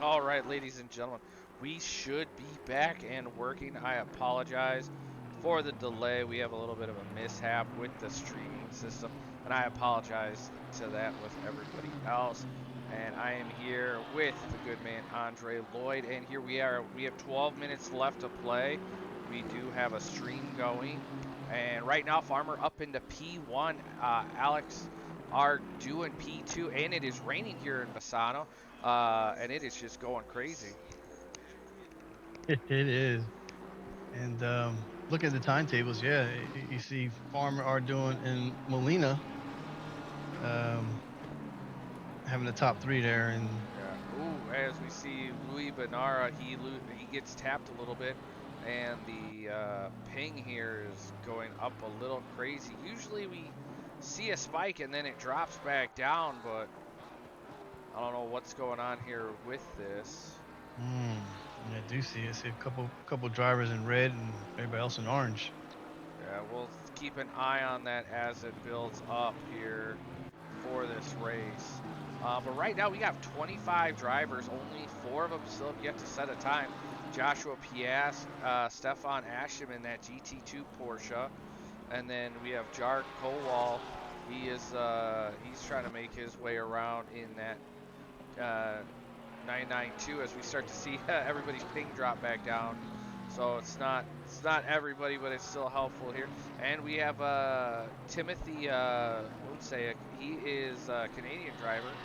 All right, ladies and gentlemen, we should be back and working. I apologize for the delay. We have a little bit of a mishap with the streaming system, and I apologize to that with everybody else. And I am here with the good man Andre Lloyd, and here we are. We have 12 minutes left to play. We do have a stream going, and right now, Farmer up into P1. Alex are doing P2, and it is raining here in Misano. And it is just going crazy. It is. And look at the timetables. Yeah, you see Farmer are doing in Molina, um, having the top three there. And Yeah. Ooh, as we see Louis Benara, he gets tapped a little bit, and the ping here is going up a little crazy. Usually we see a spike and then it drops back down, but I don't know what's going on here with this. I do see it. See a couple drivers in red and everybody else in orange. Yeah, we'll keep an eye on that as it builds up here for this race. But right now we have 25 drivers, only 4 of them still have yet to set a time. Joshua Piast, Stefan Asham in that GT2 Porsche, and then we have Jar Kowal. He's trying to make his way around in that uh, 992 as we start to see everybody's ping drop back down. So it's not everybody, but it's still helpful here. And we have Timothy Unsayek. He is a Canadian driver.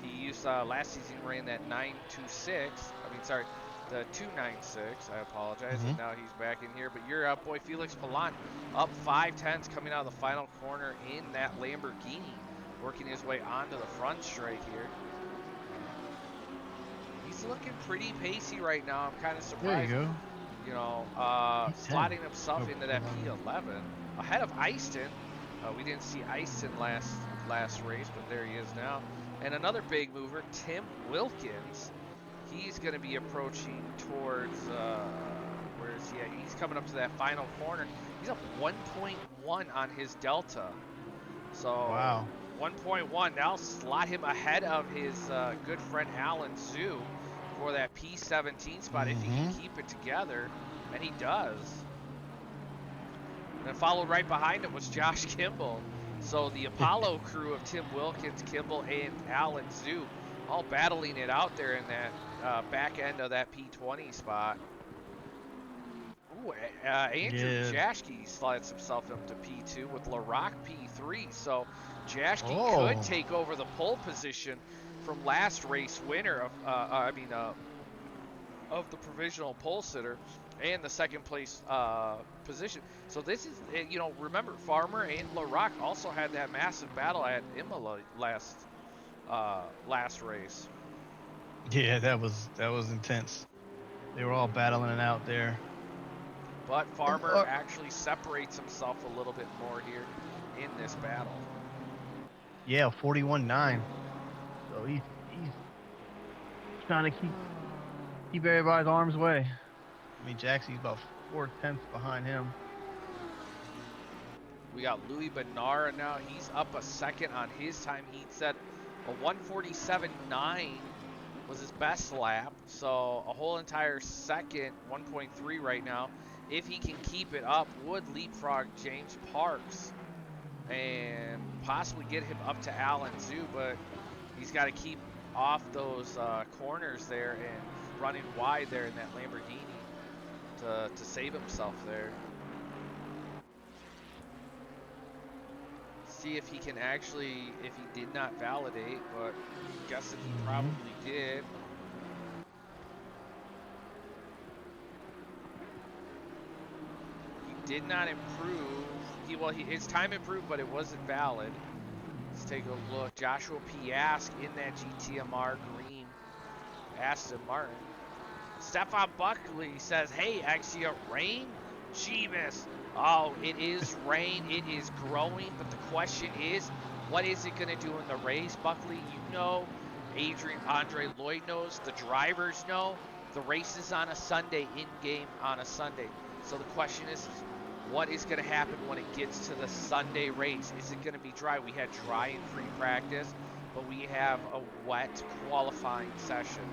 He used last season ran that 926. I mean, sorry, the 296. I apologize. And Hmm. now he's back in here. But your boy Felix Palan up 5 tenths coming out of the final corner in that Lamborghini, working his way onto the front straight here. He's looking pretty pacey right now. I'm kind of There you surprised, go. slotting P10. himself Oh, into that Polani. P11 ahead of Easton. We didn't see Easton last race, but there he is now. And another big mover, Tim Wilkins. He's going to be approaching towards where is he at? He's coming up to that final corner. He's up 1.1 on his delta. So Wow. 1.1 now slot him ahead of his good friend Alan Zhu for that P17 spot if he can Hmm. keep it together, and he does. And then followed right behind him was Josh Kimball. So the Apollo crew of Tim Wilkins, Kimball, and Alan Zhu all battling it out there in that back end of that P20 spot. Ooh, Andrew Yeah. Jashke slides himself up to P2 with Larock P3. So Jashke could Oh. take over the pole position from last race winner of the provisional pole sitter and the second place position. So this is, remember Farmer and Larock also had that massive battle at Imola last race. Yeah, that was intense. They were all battling it out there. But And Farmer actually separates himself a little bit more here in this battle. yeah, 41-9. So he's trying to keep everybody's arms away. I mean, Jacksy's about 4 tenths behind him. We got Louis Benara now. He's up a second on his time. He said a 147.9 was his best lap. So a whole entire second, 1.3 right now. If he can keep it up, would leapfrog James Parks and possibly get him up to Alan Zhu, but he's got to keep off those corners there and running wide there in that Lamborghini to save himself there. See if he can actually, if he did not validate, but I'm guessing he Hmm. probably did. He did not improve. His time improved, but it wasn't valid. Let's take a look. Joshua Piast in that GTMR green Aston Martin. Stefan Buckley says, "Hey, Exia, rain? Jeebus. Oh, it is rain. It is growing, but the question is, what is it going to do in the race, Buckley? You know, Andre Lloyd knows, the drivers know. The race is on a Sunday, in-game on a Sunday. So the question is what is going to happen when it gets to the Sunday race? Is it going to be dry? We had dry and free practice, but we have a wet qualifying session.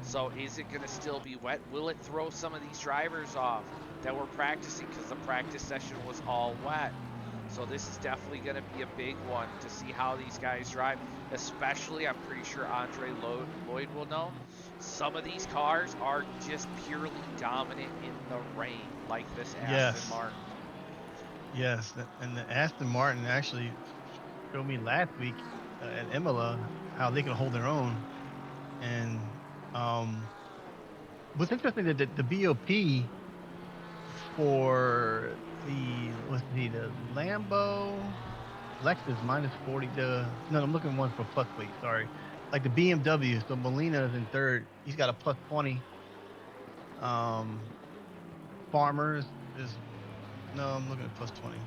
So is it going to still be wet? Will it throw some of these drivers off that were practicing because the practice session was all wet? So this is definitely going to be a big one to see how these guys drive, especially I'm pretty sure Andre Lloyd will know. Some of these cars are just purely dominant in the rain, like this Aston Yes, Martin. yes, and the Aston Martin actually showed me last week at Imola how they can hold their own. And um, what's interesting that the BOP for the let's see the Lambo Lexus -40. The no, I'm looking one for plus weight. Sorry, like the BMW. So Molina is in third. He's got a +20. Um, Farmers is no, I'm looking at +20.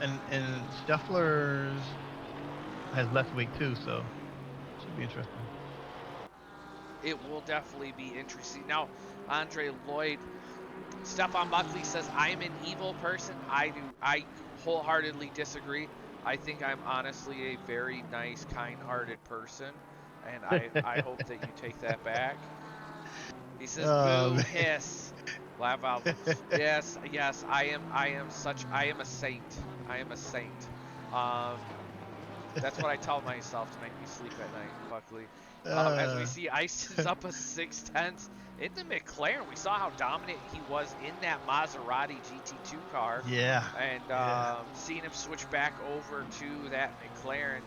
And Scheffler's has less weight too, so should be interesting. It will definitely be interesting. Now, Andre Lloyd, Stefan Buckley says, I'm an evil person. I wholeheartedly disagree. I think I'm honestly a very nice, kind-hearted person, and I hope that you take that back. He says, "Boo, Um, hiss, laugh out." Yes, yes, I am a saint. I am a saint. Um, that's what I tell myself to make me sleep at night, Buckley. As we uh, see, Ice is up a 6/10 in the McLaren. We saw how dominant he was in that Maserati GT2 car, yeah, and yeah. seeing him switch back over to that McLaren,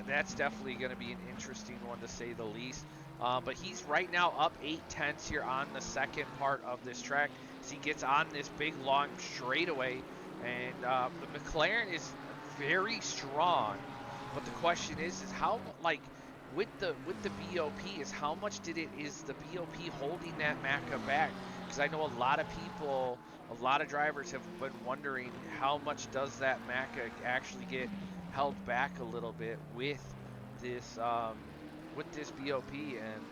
that's definitely going to be an interesting one to say the least. But he's right now up 8/10 here on the second part of this track as he gets on this big long straightaway, and the McLaren is very strong. But the question is how like with the BOP is how much is the BOP holding that Macca back? Because I know a lot of drivers have been wondering how much does that Macca actually get held back a little bit this um, with this BOP, and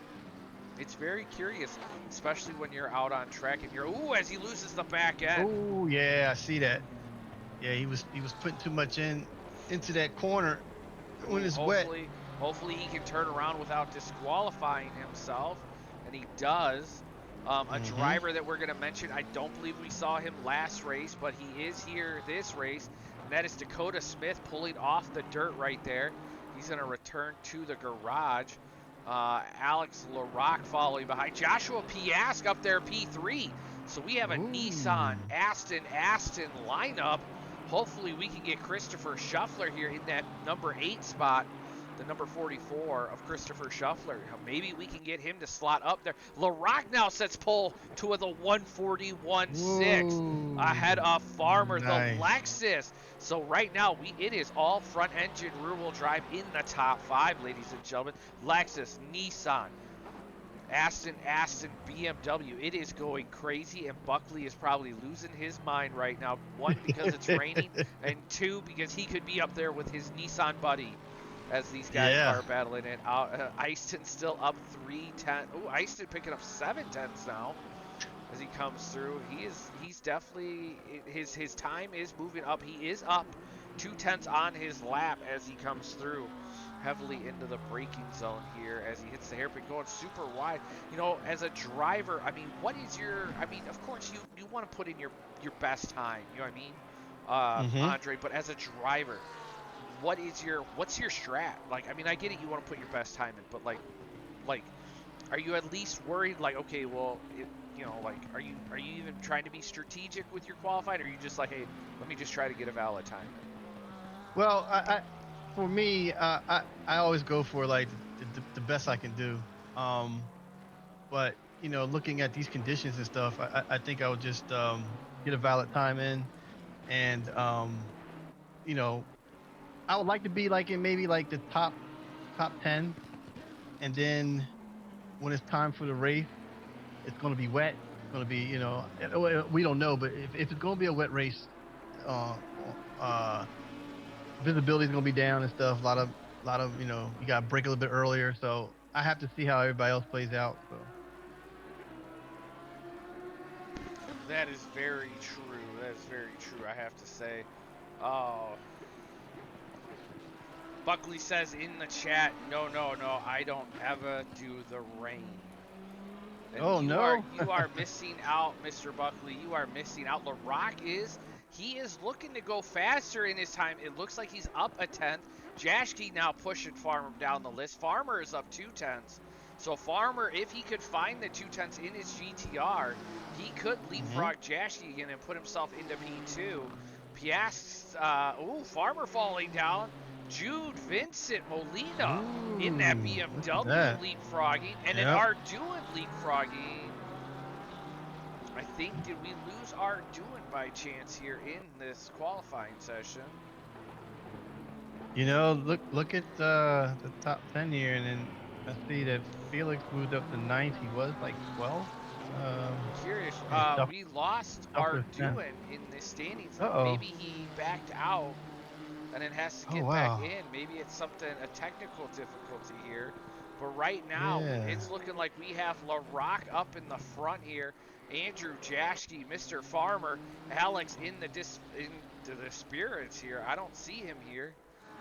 it's very curious, especially when you're out on track and as he loses the back end. Oh yeah, I see that. Yeah, he was putting too much into that corner when Ooh, it's wet. hopefully he can turn around without disqualifying himself, and he does. A Mm-hmm. driver that we're going to mention, I don't believe we saw him last race, but he is here this race, and that is Dakota Smith pulling off the dirt right there. He's going to return to the garage. Alex LaRock following behind. Joshua Piask up there, P3. So we have a Nissan Ooh. Aston lineup. Hopefully we can get Christopher Shuffler here in that number 8 spot, the number 44 of Christopher Shuffler. Maybe we can get him to slot up there. LaRock now sets pole to the 141.6 ahead Whoa. of Farmer, the Nice. Lexus. So right now it is all front engine rear wheel drive in the top 5, ladies and gentlemen. Lexus, Nissan, Aston, BMW. It is going crazy, and Buckley is probably losing his mind right now. One, because it's raining, and two, because he could be up there with his Nissan buddy as these guys Yeah. are battling it out. Easton still up 3/10. Oh, Easton picking up 7/10 now as he comes through. He's definitely his time is moving up. He is up 2/10 on his lap as he comes through heavily into the braking zone here as he hits the hairpin going super wide. As a driver, I mean, what is your I mean, of course you want to put in your best time, you know what I mean? Mm-hmm. Andre, but as a driver, what's your strat? Like, I mean, I get it, you want to put your best time in, but like are you at least worried like, okay, well, like are you even trying to be strategic with your qualified, or are you just like, hey, let me just try to get a valid time in? Well, for me, I always go for like the best I can do. Um, but looking at these conditions and stuff, I think I would just get a valid time in, and you know, I would like to be like in maybe like the top 10, and then when it's time for the race, it's going to be wet. It's going to be, well, we don't know, but if it's going to be a wet race, uh, uh, visibility is going to be down and stuff. A lot of, you got to break a little bit earlier. So I have to see how everybody else plays out. So That is very true. That is very true, I have to say. Oh, Buckley says in the chat, no, no, no, I don't ever do the rain. And Oh no. you are missing out, Mr. Buckley. You are missing out. LaRock he is looking to go faster in his time. It looks like he's up a tenth. Jashke now pushing Farmer down the list. Farmer is up 2 tenths. So Farmer, if he could find the 2 tenths in his GTR, he could Hmm. leapfrog Jashke again and put himself into P2. Piast's, Farmer falling down. Jude Vincent Molina in that Ooh, look at BMW that. leapfrogging, and then Yep. Arduin leapfrogging. I think, did we lose Arduin by chance here in this qualifying session? You know, look at the top 10 here, and then I see that Felix moved up to ninth. He was like 12th. Curious. Yeah, tough, We lost tough with 10. Arduin in the standings. Uh-oh. Maybe he backed out and then has to Oh, get back wow. in. Maybe it's something, a technical difficulty here. But right now, Yeah. it's looking like we have LaRock up in the front here. Andrew Jashke, Mr. Farmer, Alex into the spirits here. I don't see him here.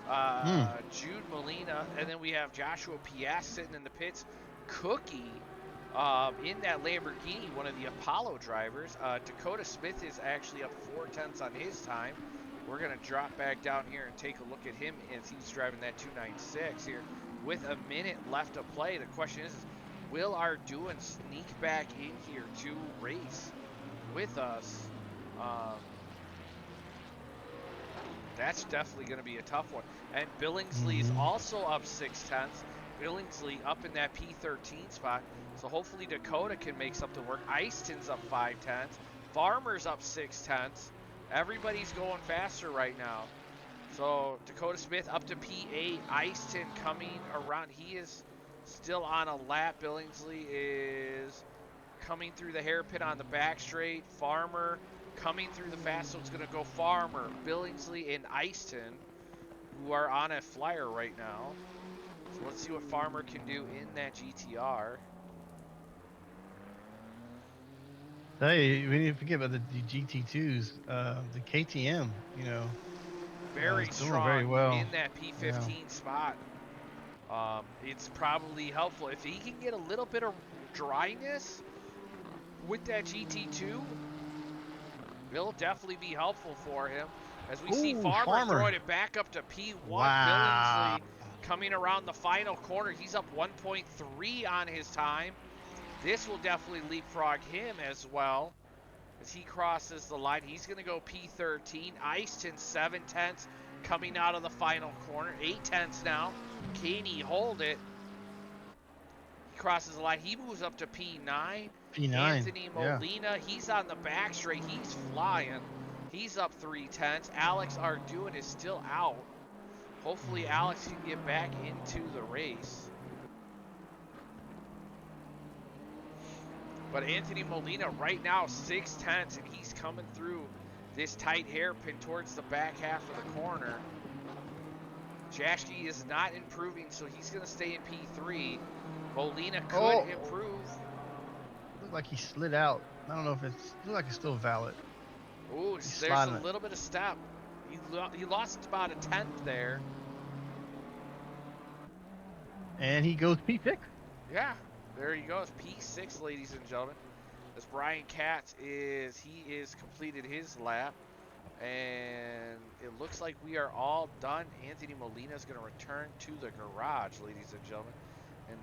Hmm. Jude Molina, and then we have Joshua Piast sitting in the pits. Cookie in that Lamborghini, one of the Apollo drivers. Dakota Smith is actually up 4 tenths on his time. We're going to drop back down here and take a look at him as he's driving that 296 here. With a minute left to play, the question is will Arduin sneak back in here to race with us? Um, that's definitely going to be a tough one. And Billingsley's Hmm. also up 6 tenths. Billingsley up in that P13 spot. So hopefully Dakota can make something work. Eiston's up 5 tenths. Farmer's up 6 tenths. Everybody's going faster right now. So Dakota Smith up to P8. Eiston coming around. He is still on a lap. Billingsley is coming through the hairpin on the back straight. Farmer coming through the fast, so it's going to go Farmer, Billingsley, and Eiston, who are on a flyer right now. So let's see what Farmer can do in that GTR. Hey, we need to forget about the GT2s. The KTM, Very is doing very strong well. in that Yeah. P15 spot. It's probably helpful if he can get a little bit of dryness with that GT2. It'll definitely be helpful for him. As we see Ooh, Farmer Farmer. throwing it back up to P1. Wow. Billingsley coming around the final corner. He's up 1.3 on his time. This will definitely leapfrog him as well. As he crosses the line, he's going to go P13. Eiston 7 tenths coming out of the final corner. 8 tenths now. Can he hold it? He crosses the line. He moves up to P9. P9. Anthony Yeah. Molina, he's on the back straight. He's flying. He's up 3 tenths. Alex Arduin is still out. Hopefully, Hmm. Alex can get back into the race. But Anthony Molina right now 6 tenths, and he's coming through this tight hairpin towards the back half of the corner. Jashke is not improving, so he's going to stay in P3. Molina could Oh, improve. looked like he slid out. I don't know if looked like it's still valid. Ooh, He's there's a sliding it. little bit of step. He lost about a tenth there. And he goes P6. Yeah, there he goes. P6, ladies and gentlemen. As Brian Katz he is completed his lap. And it looks like we are all done. Anthony Molina is going to return to the garage, ladies and gentlemen. And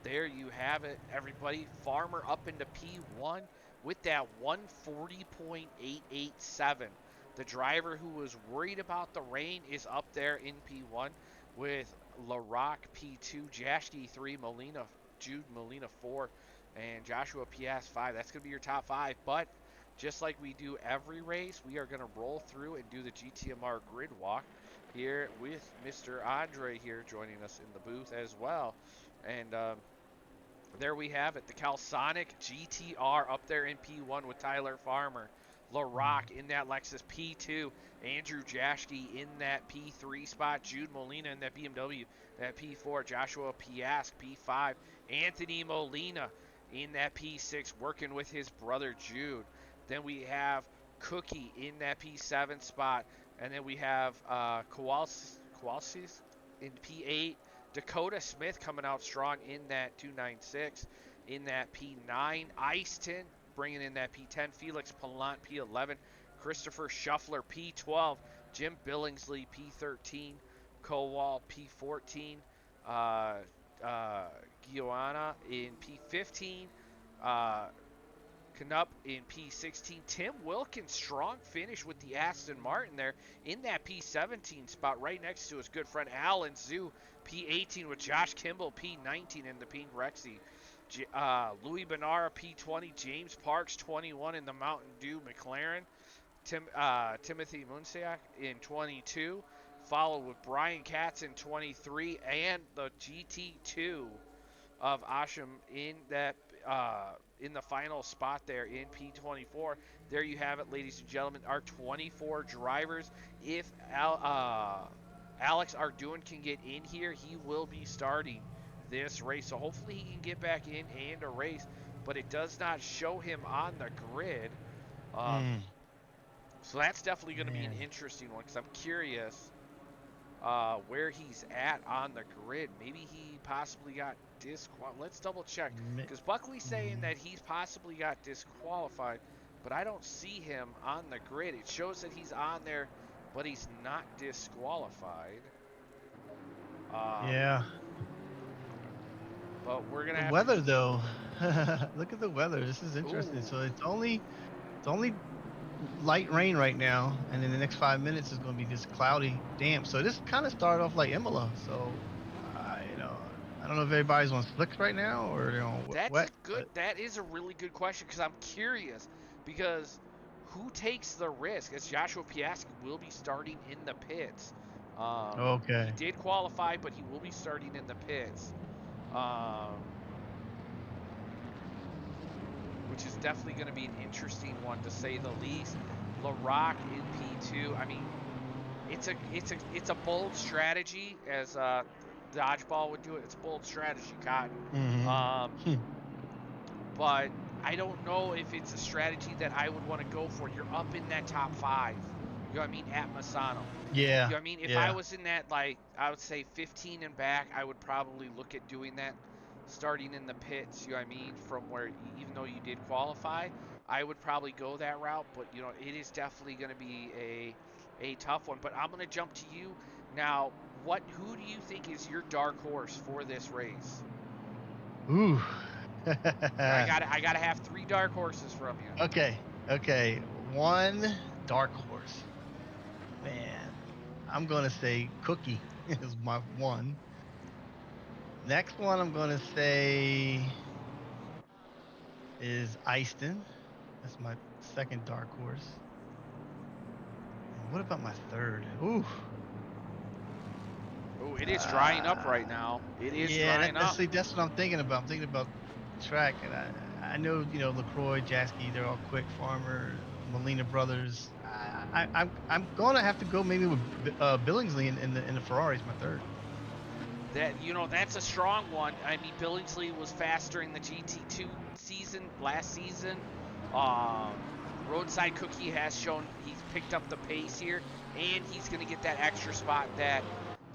there you have it, everybody. Farmer up into P1 with that 140.887. The driver who was worried about the rain is up there in P1 with LaRock P2, Jashke 3, Jude Molina 4, and Joshua PS 5. That's going to be your top 5. But just like we do every race, we are going to roll through and do the GTMR grid walk here with Mr. Andre here joining us in the booth as well. And there we have it, the Calsonic GTR up there in P1 with Tyler Farmer. LaRock in that Lexus P2. Andrew Jashke in that P3 spot. Jude Molina in that BMW, that P4. Joshua Piask, P5. Anthony Molina in that P6, working with his brother Jude. Then we have Cookie in that P7 spot. And then we have Kowalski in P8. Dakota Smith coming out strong in that 296. in that P9. Easton bringing in that P10. Felix Palant P11. Christopher Shuffler P12. Jim Billingsley P13. Kowal P14. Guiana in P15. Knupp in P16. Tim Wilkins, strong finish with the Aston Martin there in that P17 spot, right next to his good friend Alan Zhu, P18 with Josh Kimball, P19 in the Pink Rexy. Louis Benara, P20. James Parks, 21 in the Mountain Dew McLaren. Timothy Munsiak in 22. Followed with Brian Katz in 23. And the GT2 of Asham in the final spot there in P24. There you have it, ladies and gentlemen. Our 24 drivers. If Alex Arduin can get in here, he will be starting this race. So hopefully he can get back in and a race, but it does not show him on the grid. So that's definitely going to be an interesting one because I'm curious where he's at on the grid. Maybe he possibly got disqualified. Let's double check because Buckley's saying that he's possibly got disqualified, but I don't see him on the grid. It shows that he's on there, but he's not disqualified. Yeah. But we're gonna The have weather though. Look at the weather. This is interesting. Ooh. So it's only light rain right now, and in the next 5 minutes it's going to be just cloudy, damp. So this kind of started off like Imola. So, I don't know if everybody's on slicks right now or they're on wet. That is a really good question because I'm curious because who takes the risk? As Joshua Piastri will be starting in the pits. Okay. He did qualify, but he will be starting in the pits. Which is definitely going to be an interesting one to say the least. LaRock in P2. I mean, it's a bold strategy, as Dodgeball would do it. It's a bold strategy, Cotton. But I don't know if it's a strategy that I would want to go for. You're up in that top 5. You know what I mean? At Misano. Yeah. You know what I mean? If I was in that, like, I would say 15 and back, I would probably look at doing that. Starting in the pits, you know what I mean, from where, even though you did qualify, I would probably go that route, but, you know, it is definitely going to be a tough one. But I'm going to jump to you. Now, who do you think is your dark horse for this race? Ooh. I gotta have 3 dark horses from you. Okay. One dark horse. Man, I'm going to say Cookie is my one. Next one I'm going to say is Easton. That's my second dark horse. And what about my third? Ooh. Oh, it is drying up right now. It is drying up. See, that's what I'm thinking about. I'm thinking about track, and I know, LaCroix, Jasky, they're all quick. Farmer, Molina brothers. I'm going to have to go maybe with Billingsley in the Ferraris, my third. That's a strong one. I mean, Billingsley was faster in the GT2 season last season. Roadside Cookie has shown he's picked up the pace here, and he's going to get that extra spot that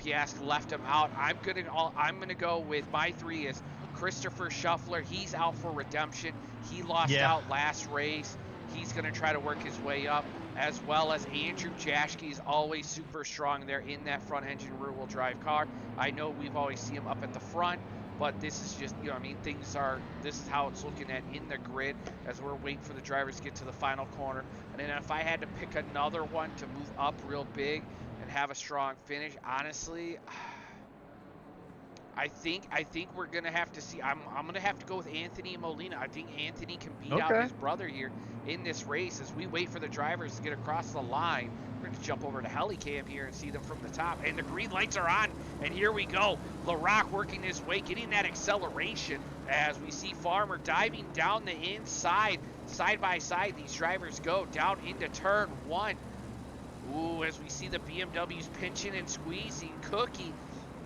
Piastri left him out. I'm gonna go with my 3 is Christopher Shuffler. He's out for redemption. He lost out last race. He's going to try to work his way up, as well as Andrew Jaschke is always super strong there in that front engine rear-wheel drive car. I know we've always seen him up at the front, but this is just, this is how it's looking at in the grid as we're waiting for the drivers to get to the final corner. And then if I had to pick another one to move up real big and have a strong finish, honestly, I think we're gonna have to see. I'm gonna have to go with Anthony Molina. I think Anthony can beat out his brother here in this race as we wait for the drivers to get across the line. We're gonna jump over to Helicam here and see them from the top. And the green lights are on, and here we go. LaRock working his way, getting that acceleration as we see Farmer diving down the inside, side by side. These drivers go down into turn 1. Ooh, as we see the BMWs pinching and squeezing. Cookie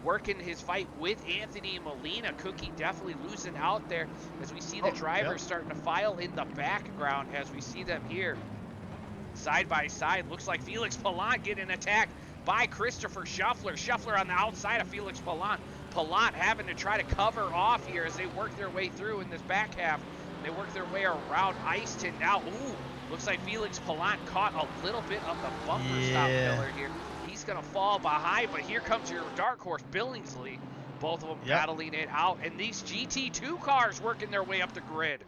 working his fight with Anthony Molina. Cookie definitely losing out there as we see the drivers starting to file in the background as we see them here side by side. Looks like Felix Palant getting attacked by Christopher Shuffler. Shuffler on the outside of Felix Palant. Palat having to try to cover off here as they work their way through in this back half. They work their way around Easton now. Ooh, looks like Felix Palat caught a little bit of the bumper stop pillar here. He's going to fall behind, but here comes your dark horse, Billingsley. Both of them battling it out, and these GT2 cars working their way up the grid.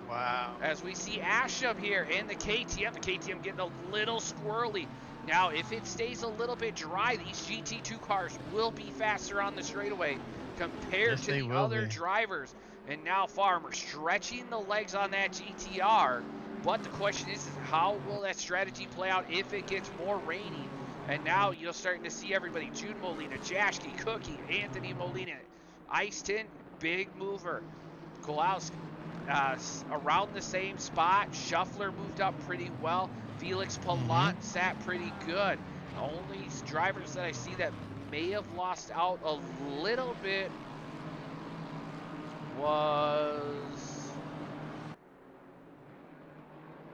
Wow. As we see Asham here and the KTM getting a little squirrely. Now, if it stays a little bit dry, these GT2 cars will be faster on the straightaway compared to the other drivers. And now Farmer stretching the legs on that GTR. But the question is how will that strategy play out if it gets more rainy? And now you're starting to see everybody. Jude Molina, Jashke, Cookie, Anthony Molina, Easton, big mover. Kowalski around the same spot. Shuffler moved up pretty well. Felix Palat sat pretty good. The only drivers that I see that may have lost out a little bit was...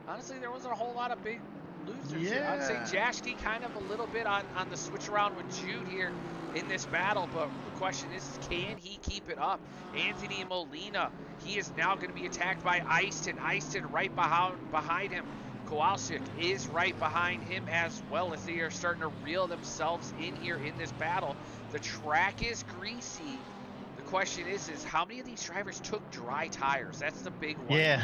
Honestly, there wasn't a whole lot of big losers here. I'd say Jashke kind of a little bit on the switch around with Jude here in this battle, but the question is can he keep it up? Anthony Molina, he is now going to be attacked by Easton. Easton right behind him. Kowalczyk is right behind him as well as they are starting to reel themselves in here in this battle. The track is greasy. The question is how many of these drivers took dry tires? That's the big one. Yeah,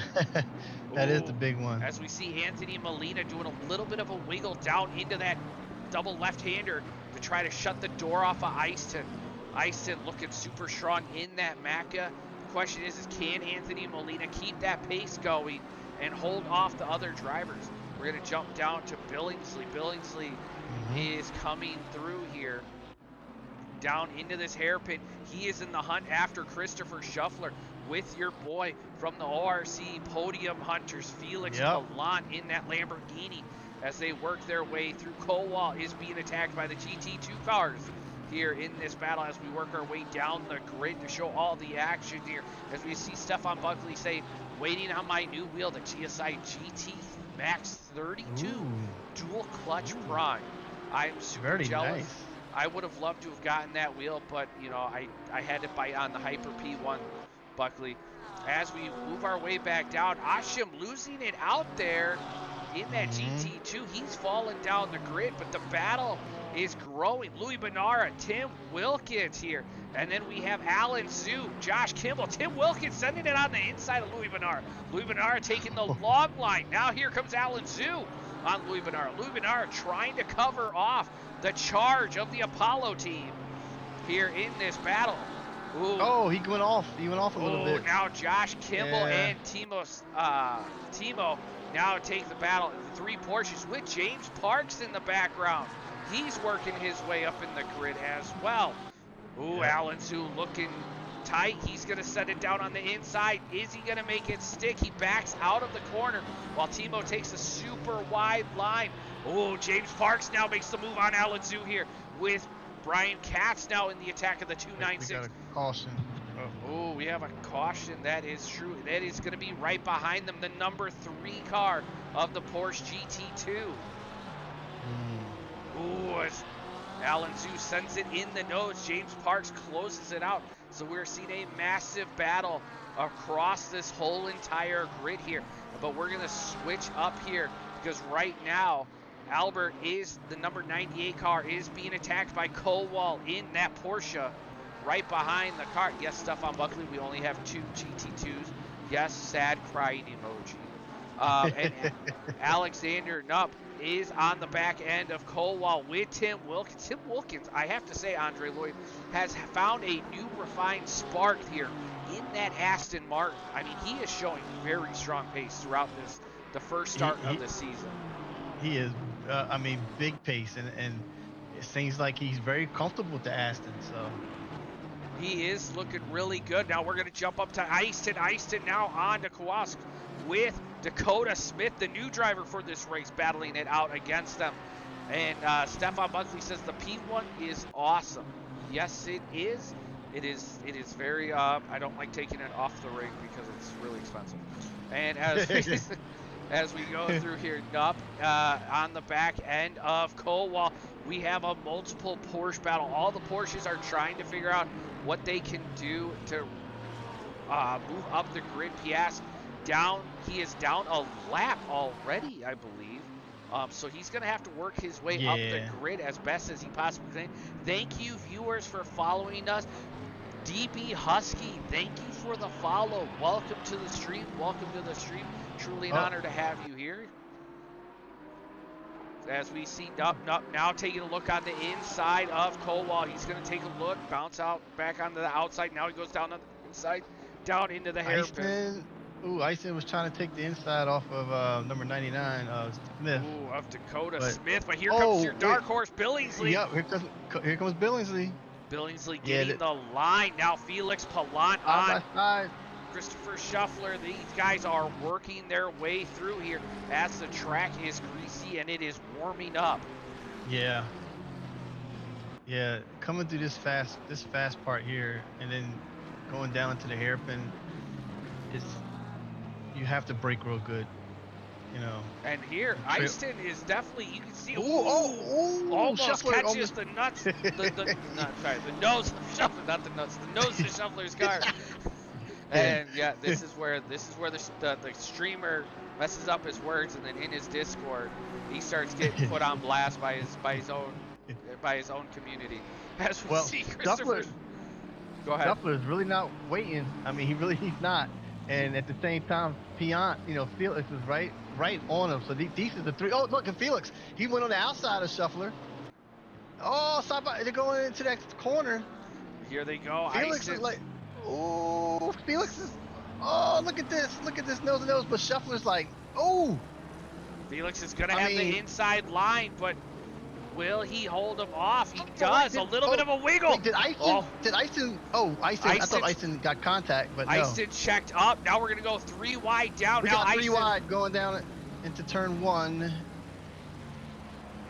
that is the big one. As we see Anthony Molina doing a little bit of a wiggle down into that double left-hander to try to shut the door off of Easton. Easton looking super strong in that Macca. The question is can Anthony Molina keep that pace going and hold off the other drivers? We're going to jump down to Billingsley. Billingsley is coming through here down into this hairpin. He is in the hunt after Christopher Shuffler with your boy from the ORC Podium Hunters, Felix Palat in that Lamborghini as they work their way through. Kowal is being attacked by the GT2 cars here in this battle as we work our way down the grid to show all the action here. As we see Stefan Buckley say, waiting on my new wheel, the GSI GT Max 32 dual clutch prime. I'm super jealous. Nice. I would have loved to have gotten that wheel, but you know, I had to bite on the Hyper P1, Buckley. As we move our way back down, Asham losing it out there in that GT2. He's falling down the grid, but the battle is growing. Louis Benara, Tim Wilkins here. And then we have Alan Zhu, Josh Kimball, Tim Wilkins sending it on the inside of Louis Benara. Louis Benara taking the long line. Now here comes Alan Zhu on Louis Benara. Louis Benara trying to cover off the charge of the Apollo team here in this battle. Ooh. Oh, he went off. He went off a little bit. Now Josh Kimball and Timo now take the battle. The three Porsches with James Parks in the background. He's working his way up in the grid as well. Ooh, Alan Zhu looking tight. He's going to set it down on the inside. Is he going to make it stick? He backs out of the corner while Timo takes a super wide line. Oh, James Parks now makes the move on Alan Zhu here with Brian Katz now in the attack of the 296. We got a caution. Oh, we have a caution. That is true. That is going to be right behind them, the number 3 car of the Porsche GT2. Ooh, as Alan Zhu sends it in the nose. James Parks closes it out. So we're seeing a massive battle across this whole entire grid here. But we're going to switch up here because right now, Albert is the number 98 car is being attacked by Kowal in that Porsche right behind the car. Yes, Stefan Buckley, we only have 2 GT2s. Yes, sad crying emoji. And Alexander Nupp is on the back end of Kowal with Tim Wilkins. Tim Wilkins, I have to say, Andre Lloyd, has found a new refined spark here in that Aston Martin. I mean, he is showing very strong pace throughout the first start of the season. He is, I mean, big pace, and it seems like he's very comfortable with the Aston, so. He is looking really good. Now we're going to jump up to Easton. Easton now on to Kowalski with Dakota Smith, the new driver for this race, battling it out against them. And Stefan Buckley says the P1 is awesome. Yes, it is. It is very, I don't like taking it off the ring because it's really expensive. And as we go through here. Up on the back end of Kowal, we have a multiple Porsche battle. All the Porsches are trying to figure out what they can do to move up the grid. Pias down, he is down a lap already, I believe. So he's going to have to work his way up the grid as best as he possibly can. Thank you, viewers, for following us. DB Husky, thank you for the follow. Welcome to the stream. Welcome to the stream. Truly an honor to have you here. As we see now taking a look on the inside of Kowal. He's going to take a look, bounce out back onto the outside. Now he goes down on the inside, down into the hairpin. Ooh, Eisen was trying to take the inside off of number 99, Smith. Ooh, of Dakota Smith. But here comes your dark horse, Billingsley. Yep, here comes Billingsley. Billingsley getting the line. Now Felix Palant on Christopher Shuffler. These guys are working their way through here as the track is greasy and it is warming up. Yeah. Yeah, coming through this fast part here and then going down into the hairpin, you have to brake real good, you know. And here, Eiston is definitely, you can see, almost Shuffler catches the nuts, the nose of Shuffler, not the nuts, the nose of Shuffler's car. And yeah, this is where the streamer messes up his words, and then in his Discord, he starts getting put on blast by his own community. As we see Christopher. Go ahead. Shuffler is really not waiting. I mean, he's not. And at the same time, Felix is right on him. So these are the three. Oh, look at Felix. He went on the outside of Shuffler. Oh, they're going into that corner. Here they go. Felix is like, oh, Felix is, oh, look at this nose to nose. But Shuffler's like, oh. Felix is going to have the inside line, but will he hold him off? He does. A little bit of a wiggle. Wait, did Eisen? I thought Eisen got contact, but no. Eisen checked up. Now we're going to go 3 wide down. We got 3 wide going down into turn 1.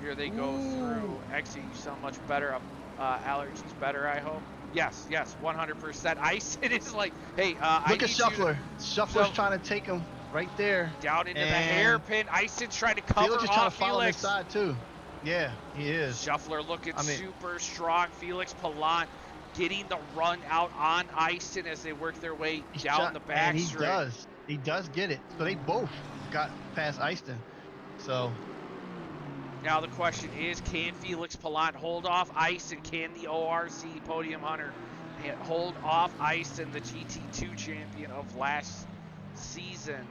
Here they go through. Actually, you sound much better. Allergies better, I hope. Yes, 100%. Eisen is like, hey, look at Shuffler. Shuffler's trying to take him right there. Down into the hairpin. Eisen's trying to cover Felix is off trying to follow Felix. Inside too. Yeah, he is. Shuffler looking super strong. Felix Palant getting the run out on Eisen as they work their way down the back straight. He does get it. So they both got past Eisen. So now the question is, can Felix Palant hold off Eisen? Can the ORC Podium Hunter hold off Eisen, the GT2 champion of last season?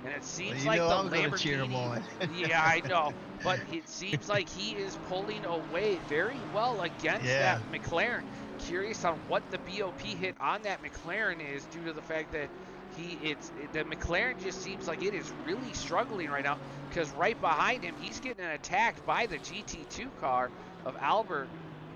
And it seems like the Lamborghini. Yeah, I know. But it seems like he is pulling away very well against that McLaren. Curious on what the BOP hit on that McLaren is, due to the fact that the McLaren just seems like it is really struggling right now, because right behind him he's getting attacked by the GT2 car of Albert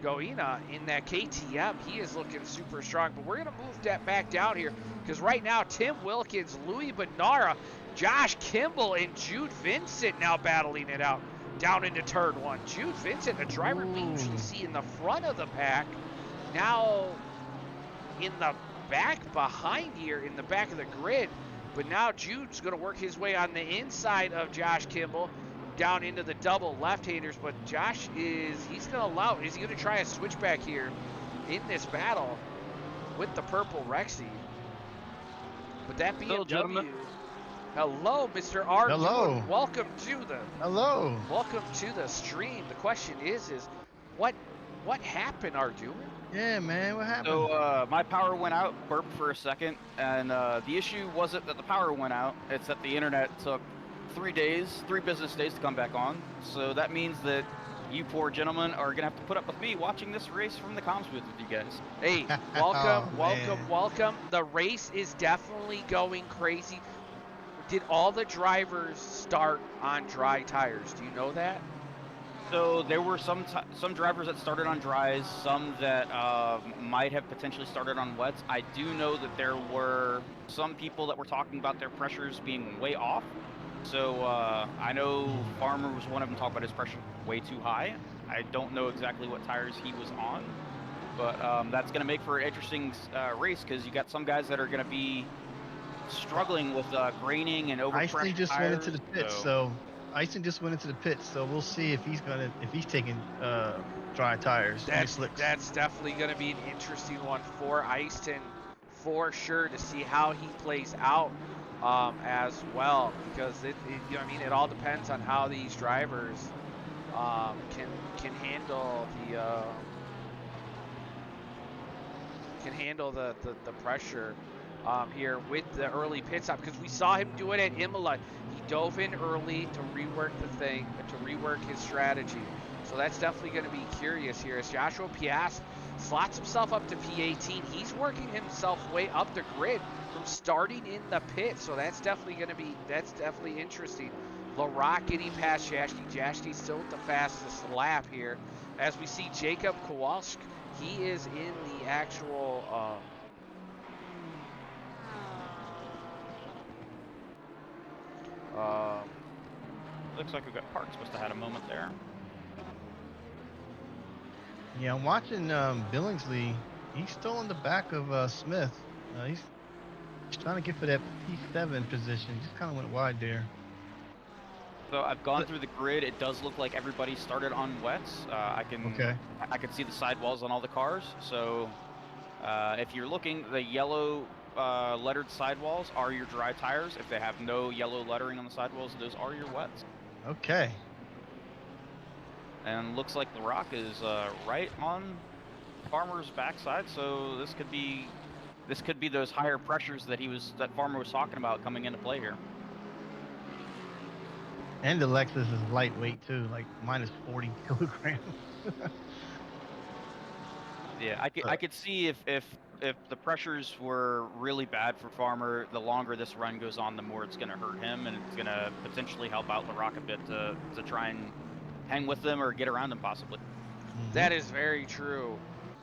Goina in that KTM. He is looking super strong. But we're going to move that back down here, because right now Tim Wilkins, Louis Benara, Josh Kimball, and Jude Vincent now battling it out down into turn 1. Jude Vincent, a driver we usually see in the front of the pack, now in the back behind here, in the back of the grid. But now Jude's going to work his way on the inside of Josh Kimball down into the double left-handers. But Josh is he going to try a switchback here in this battle with the purple Rexy? But that BMW. Hello, Mr. R. Hello. Welcome to the Welcome to the stream. The question is what happened, Ardu? Yeah, man, what happened? So my power went out, burped for a second, and the issue wasn't that the power went out, it's that the internet took 3 business days to come back on. So that means that you poor gentlemen are gonna have to put up with me watching this race from the comms booth with you guys. Hey, welcome, welcome. The race is definitely going crazy. Did all the drivers start on dry tires? Do you know that? So there were some drivers that started on dries, some that might have potentially started on wets. I do know that there were some people that were talking about their pressures being way off. So I know Farmer was one of them, talking about his pressure way too high. I don't know exactly what tires he was on, but that's going to make for an interesting race, because you got some guys that are going to be struggling with graining and Ison overpressure just went into the pits, tires, so Ison just went into the pits. So we'll see if he's taking dry tires, I mean slicks. That's definitely going to be an interesting one for Easton, for sure, to see how he plays out as well, because you know, I mean, it all depends on how these drivers can handle the pressure here with the early pit stop, because we saw him do it at Imola. He dove in early to rework the thing, to rework his strategy. So that's definitely going to be curious here as Joshua Piast slots himself up to P18. He's working himself way up the grid from starting in the pit. So that's definitely interesting. LaRock getting past Jashki. Jashki still with the fastest lap here. As we see Jacob Kowalski, he is in the actual looks like we've got Parks must have had a moment there. Yeah, I'm watching Billingsley. He's still in the back of Smith. He's trying to get for that P7 position. Just kind of went wide there. So I've gone through the grid. It does look like everybody started on wets. I can see the sidewalls on all the cars. So if you're looking, the yellow lettered sidewalls are your dry tires. If they have no yellow lettering on the sidewalls, those are your wets. Okay. And looks like the rock is right on Farmer's backside. So this could be those higher pressures that Farmer was talking about coming into play here. And the Lexus is lightweight too, like minus 40 kilograms. Yeah, I could see if the pressures were really bad for Farmer, the longer this run goes on, the more it's going to hurt him, and it's going to potentially help out LaRock a bit to try and hang with them or get around them possibly. That is very true.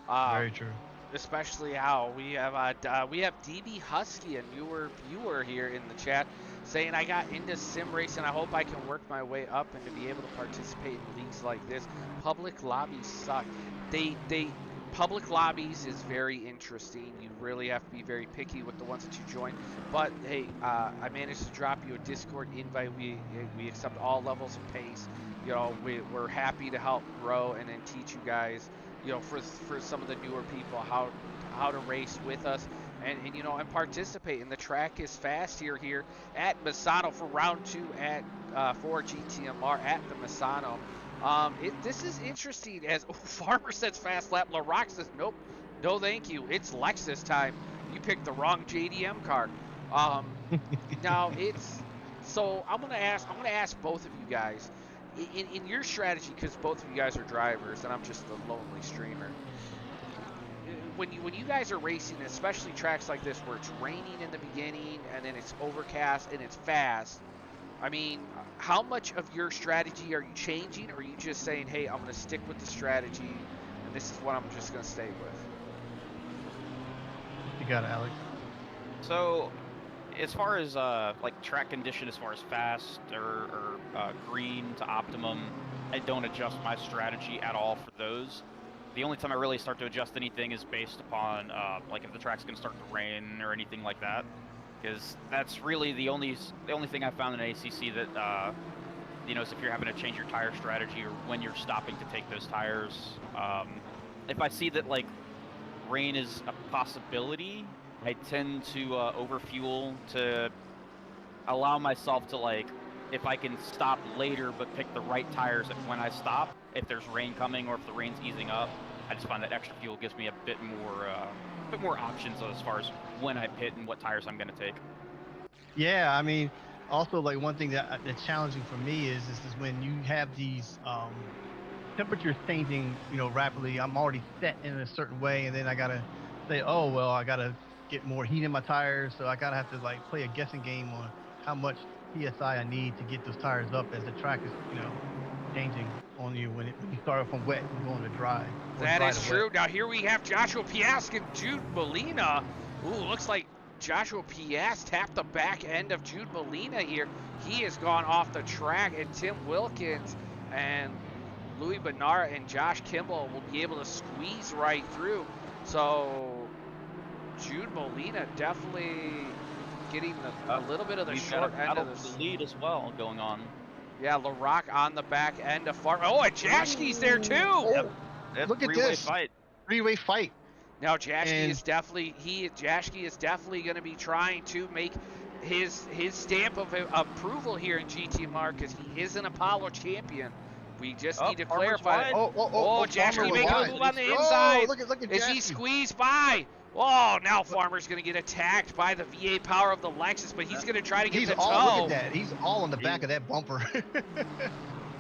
Very true. Especially how we have DB Husky, a newer viewer here in the chat, saying, I got into sim racing. I hope I can work my way up and to be able to participate in leagues like this. Public lobbies suck. Public lobbies is very interesting. You really have to be very picky with the ones that you join. But hey, I managed to drop you a Discord invite. We accept all levels of pace. You know, we're happy to help grow and then teach you guys, you know, for some of the newer people how to race with us and you know, and participate. And the track is fast here at Misano for round 2 at for GTMR at the Misano. This is interesting as Farmer says fast lap. LaRock says nope, no thank you. It's Lexus time. You picked the wrong JDM car. Now it's so I'm gonna ask both of you guys in your strategy, because both of you guys are drivers and I'm just a lonely streamer. When you guys are racing, especially tracks like this where it's raining in the beginning and then it's overcast and it's fast, I mean, how much of your strategy are you changing, or are you just saying, hey, I'm going to stick with the strategy and this is what I'm just going to stay with? You got it, Alex. So as far as like track condition, as far as fast or green to optimum, I don't adjust my strategy at all for those. The only time I really start to adjust anything is based upon like if the track's going to start to rain or anything like that, because that's really the only thing I found in ACC that you know, is if you're having to change your tire strategy or when you're stopping to take those tires. If I see that like rain is a possibility, I tend to overfuel to allow myself to, like, if I can stop later but pick the right tires when I stop, if there's rain coming or if the rain's easing up, I just find that extra fuel gives me a bit more options as far as when I pit and what tires I'm going to take. Yeah, I mean, also like one thing that's challenging for me is when you have these temperatures changing, you know, rapidly. I'm already set in a certain way, and then I gotta say, oh well, I gotta get more heat in my tires, so I gotta have to like play a guessing game on how much psi I need to get those tires up as the track is, you know, changing on you when you start off from wet and going to dry. Or That dry is to true. wet. Now here we have Joshua Piast and Jude Molina. Ooh, looks like Joshua Piast tapped the back end of Jude Molina here. He has gone off the track, and Tim Wilkins and Louis Benara and Josh Kimball will be able to squeeze right through. So Jude Molina definitely getting a little bit of the We've short got a end battle of for this. the lead as well going on. Yeah, LaRock on the back end of Farmer. Oh, and Jaschke's there too. Oh, That look at three-way this. fight. Three-way fight. Now Jaschke And- is definitely going to be trying to make his stamp of approval here in GTMR because he is an Apollo champion. We just need to Farmer's clarify. wide. Oh, Jaschke Farmer making a wide. move on the Oh, inside. Look at Is he Jaschke. squeezed by? Oh, now Farmer's going to get attacked by the VA power of the Lexus, but he's going to try to get He's the toe. all, look at that. He's all on the back of that bumper.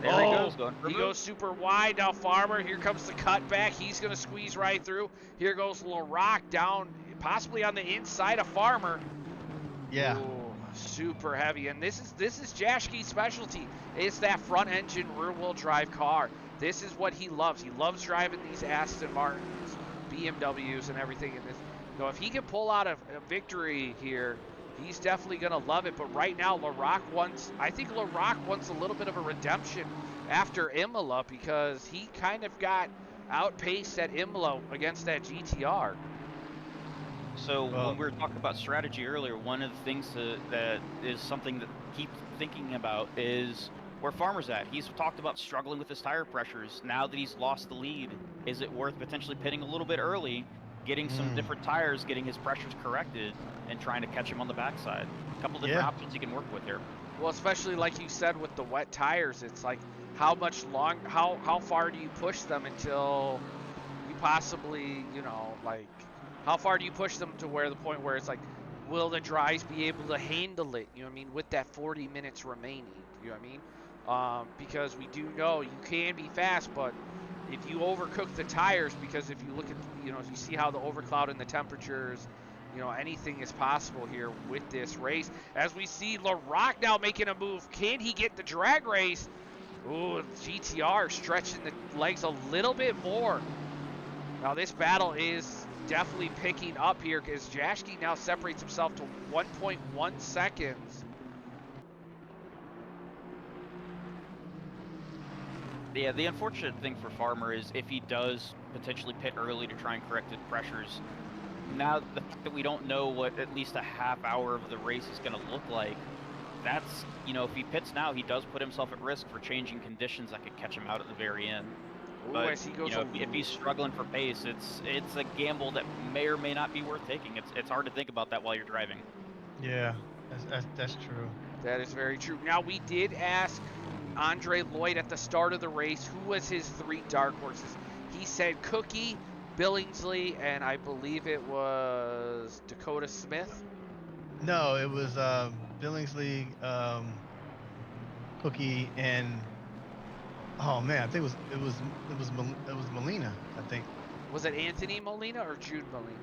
There he goes, going for a He move. goes super wide. Now Farmer, here comes the cutback. He's going to squeeze right through. Here goes LaRock down, possibly on the inside of Farmer. Yeah. Ooh, super heavy. And this is Jaschke's specialty. It's that front engine rear wheel drive car. This is what he loves. He loves driving these Aston Martins, BMWs, and everything. And this, you know, if he can pull out a victory here, he's definitely going to love it. But right now, I think LaRock wants a little bit of a redemption after Imola because he kind of got outpaced at Imola against that GTR. So when we were talking about strategy earlier, one of the things that is something that keep thinking about is where Farmer's at. He's talked about struggling with his tire pressures. Now that he's lost the lead, is it worth potentially pitting a little bit early, getting some different tires, getting his pressures corrected, and trying to catch him on the backside? A couple different options he can work with here. Well, especially like you said with the wet tires, it's like how far do you push them until you possibly, you know, like how far do you push them to where the point where it's like, will the dries be able to handle it? You know what I mean? With that 40 minutes remaining, you know what I mean? Because we do know you can be fast, but if you overcook the tires, because if you look at, you know, if you see how the overcloud and the temperatures, you know, anything is possible here with this race. As we see LaRock now making a move. Can he get the drag race? Ooh, GTR stretching the legs a little bit more. Now this battle is definitely picking up here because Jaschke now separates himself to 1.1 seconds. Yeah, the unfortunate thing for Farmer is if he does potentially pit early to try and correct his pressures, now the fact that we don't know what at least a half hour of the race is going to look like, that's, you know, if he pits now, he does put himself at risk for changing conditions that could catch him out at the very end. Ooh, But, as he goes, you know, if he's struggling for pace, it's a gamble that may or may not be worth taking. It's hard to think about that while you're driving. Yeah, that's true. that is very true. Now, we did ask Andre Lloyd at the start of the race who was his 3 dark horses. He said Cookie, Billingsley, and I believe it was Dakota Smith. No, it was Billingsley, Cookie, and oh man, I think it was Molina. I think. Was it Anthony Molina or Jude Molina?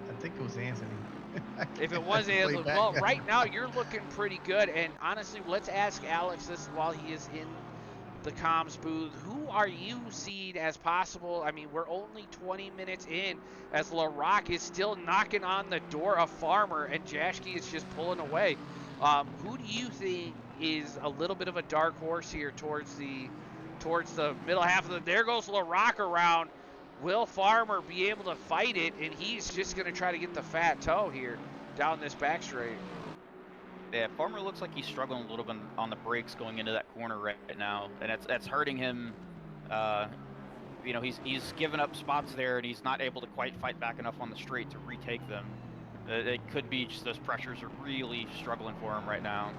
I think it was Anthony. If it was Anthony, well, right now you're looking pretty good. And honestly, let's ask Alex this while he is in the comms booth. Who are you seeing as possible? I mean, we're only 20 minutes in as LaRock is still knocking on the door of Farmer and Jaschke is just pulling away. Who do you think is a little bit of a dark horse here towards the middle half of the? There goes LaRock around. Will Farmer be able to fight it? And he's just going to try to get the fat toe here down this back straight. Yeah, Farmer looks like he's struggling a little bit on the brakes going into that corner right now, and that's hurting him. You know, he's given up spots there, and he's not able to quite fight back enough on the straight to retake them. It could be just those pressures are really struggling for him right now.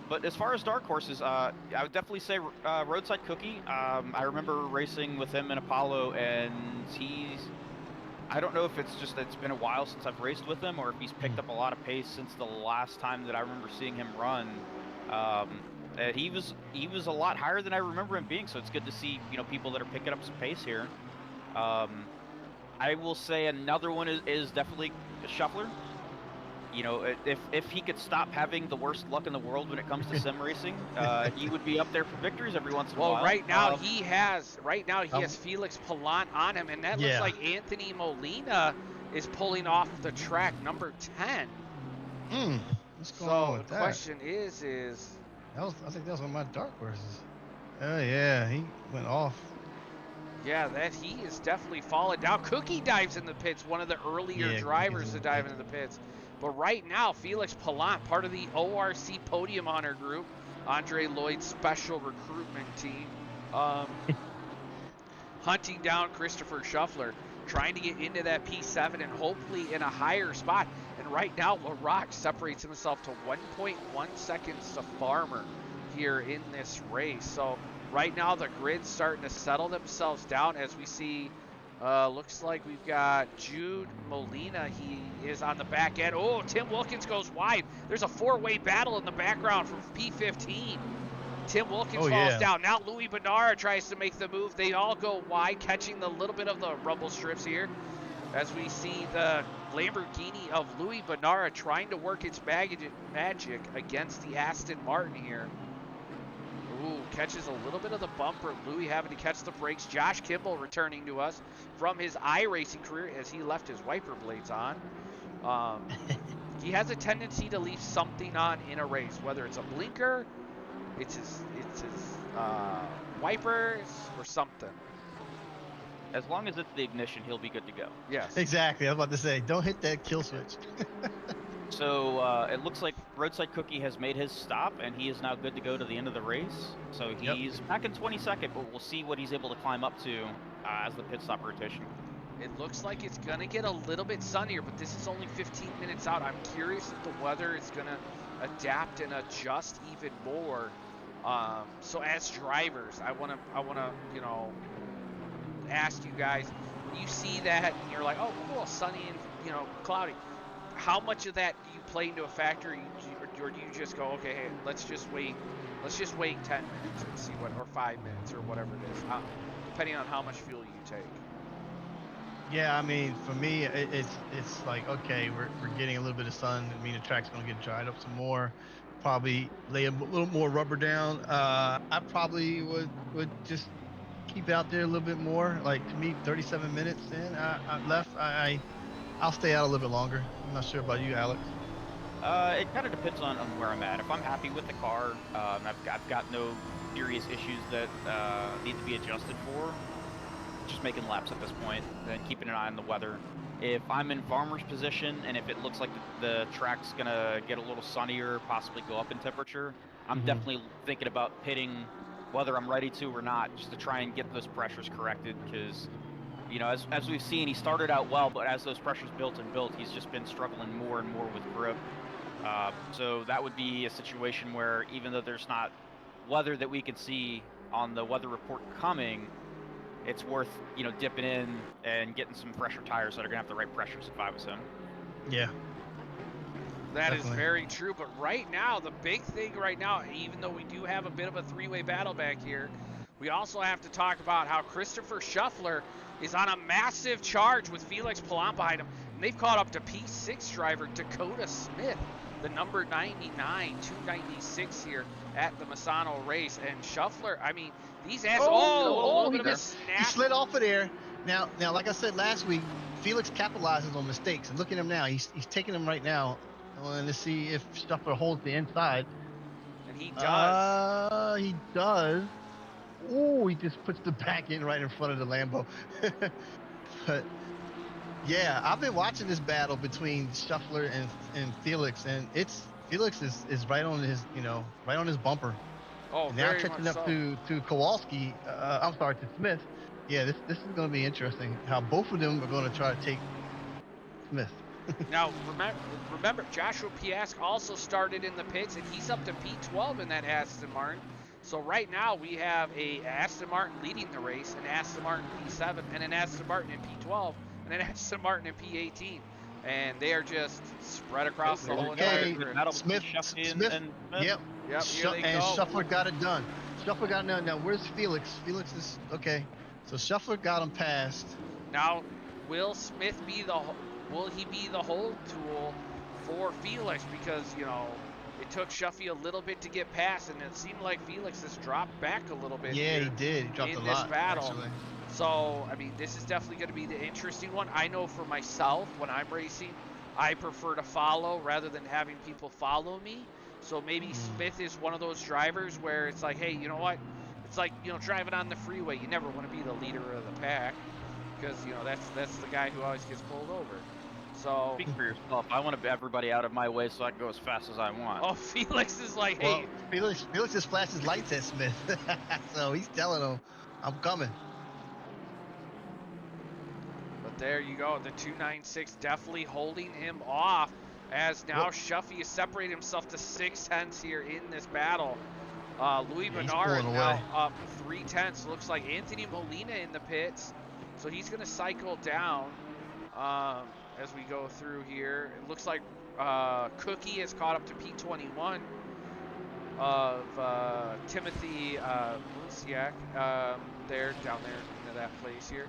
But as far as dark horses, I would definitely say Roadside Cookie. I remember racing with him in Apollo, and I don't know if it's been a while since I've raced with him, or if he's picked up a lot of pace since the last time that I remember seeing him run. He was a lot higher than I remember him being, so it's good to see, you know, people that are picking up some pace here. I will say another one is definitely a Shuffler. You know, if he could stop having the worst luck in the world when it comes to sim racing, he would be up there for victories every once in a while. Well, right now he has Felix Palant on him, and that looks like Anthony Molina is pulling off the track, number 10. What's going on with the that? question is I think that was one of my dark horses. Oh yeah, he went off. Yeah, that he is definitely falling down. Cookie dives in the pits, one of the earlier Yeah, drivers Cookie's to in the dive pits. into the pits. But right now, Felix Palant, part of the ORC Podium Hunter group, Andre Lloyd's special recruitment team, hunting down Christopher Shuffler, trying to get into that P7 and hopefully in a higher spot. And right now, LaRock separates himself to 1.1 seconds to Farmer here in this race. So right now, the grid's starting to settle themselves down as we see. Looks like we've got Jude Molina. He is on the back end. Oh, Tim Wilkins goes wide. There's a four-way battle in the background from P15. Tim Wilkins Oh falls yeah. down. Now Louis Bernard tries to make the move. They all go wide, catching the little bit of the rumble strips here. As we see the Lamborghini of Louis Bernard trying to work its magic against the Aston Martin here. Ooh, catches a little bit of the bumper. Louis having to catch the brakes. Josh Kimball returning to us from his iRacing career as he left his wiper blades on. He has a tendency to leave something on in a race, whether it's a blinker, it's his wipers, or something. As long as it's the ignition, he'll be good to go. Yes. Exactly. I was about to say, don't hit that kill switch. So it looks like Roadside Cookie has made his stop, and he is now good to go to the end of the race. So he's back in 22nd, but we'll see what he's able to climb up to as the pit stop rotation. It looks like it's going to get a little bit sunnier, but this is only 15 minutes out. I'm curious if the weather is going to adapt and adjust even more. So as drivers, I want to, ask you guys, when you see that and you're like, oh, cool, sunny and, cloudy, how much of that do you play into a factor, or do you just go, okay, hey, let's just wait 10 minutes and see what, or 5 minutes or whatever it is, depending on how much fuel you take? Yeah, I mean, for me, it's like, okay, we're getting a little bit of sun. I mean, the track's gonna get dried up some more. Probably lay a little more rubber down. I probably would just keep it out there a little bit more. Like, to me, 37 minutes in, left. I'll stay out a little bit longer. I'm not sure about you, Alex. It kind of depends on where I'm at. If I'm happy with the car, I've got no serious issues that need to be adjusted for, just making laps at this point, then keeping an eye on the weather. If I'm in Farmer's position and if it looks like the track's gonna get a little sunnier, possibly go up in temperature, I'm definitely thinking about pitting, whether I'm ready to or not, just to try and get those pressures corrected. Because, as we've seen, he started out well, but as those pressures built, he's just been struggling more and more with grip. So that would be a situation where, even though there's not weather that we can see on the weather report coming, it's worth, dipping in and getting some fresher tires that are gonna have the right pressures if I was him. Yeah. That is very true, but right now, the big thing right now, even though we do have a bit of a three-way battle back here, we also have to talk about how Christopher Shuffler is on a massive charge with Felix Palant behind him, and they've caught up to P6 driver Dakota Smith, the number 99, 296 here at the Misano race. And Shuffler, I mean, these ass. He slid off of there. Now, like I said last week, Felix capitalizes on mistakes, and look at him now. He's taking them right now. And let's see if Shuffler holds the inside. And he does. He does. Oh, he just puts the back end right in front of the Lambo. But yeah, I've been watching this battle between Shuffler and Felix, and Felix is right on his right on his bumper. Oh, and now catching up to Kowalski. I'm sorry, to Smith. Yeah, this is going to be interesting. How both of them are going to try to take Smith. Now, remember, Joshua Piask also started in the pits, and he's up to P12 in that Aston Martin. So right now we have a Aston Martin leading the race, an Aston Martin P7, and an Aston Martin in P12, and an Aston Martin in P18. And they are just spread across the whole entire grid. Smith. Yep. And Shuffler got it done. Shuffler got it done. Now, where's Felix? Felix is okay. So Shuffler got him passed. Now, will Smith be will he be the hold tool for Felix? Because, it took Shuffy a little bit to get past, and it seemed like Felix has dropped back a little bit. Yeah, he did. He dropped a lot in this battle. Actually. So, I mean, this is definitely going to be the interesting one. I know for myself, when I'm racing, I prefer to follow rather than having people follow me. So maybe Smith is one of those drivers where it's like, hey, you know what? It's like, you know, driving on the freeway. You never want to be the leader of the pack because, you know, that's the guy who always gets pulled over. So, Speak for yourself. I want to be everybody out of my way so I can go as fast as I want. oh, Felix is like, hey. Well, Felix just flashed his lights at Smith, so he's telling him, "I'm coming." But there you go. The 296 definitely holding him off as now Shuffy has separated himself to 6/10 here in this battle. Louis Yeah, he's Bernard pulling now away. up 3/10. Looks like Anthony Molina in the pits. So he's going to cycle down as we go through here. It looks like Cookie has caught up to P21 of Timothy Luciak there, down there into that place here.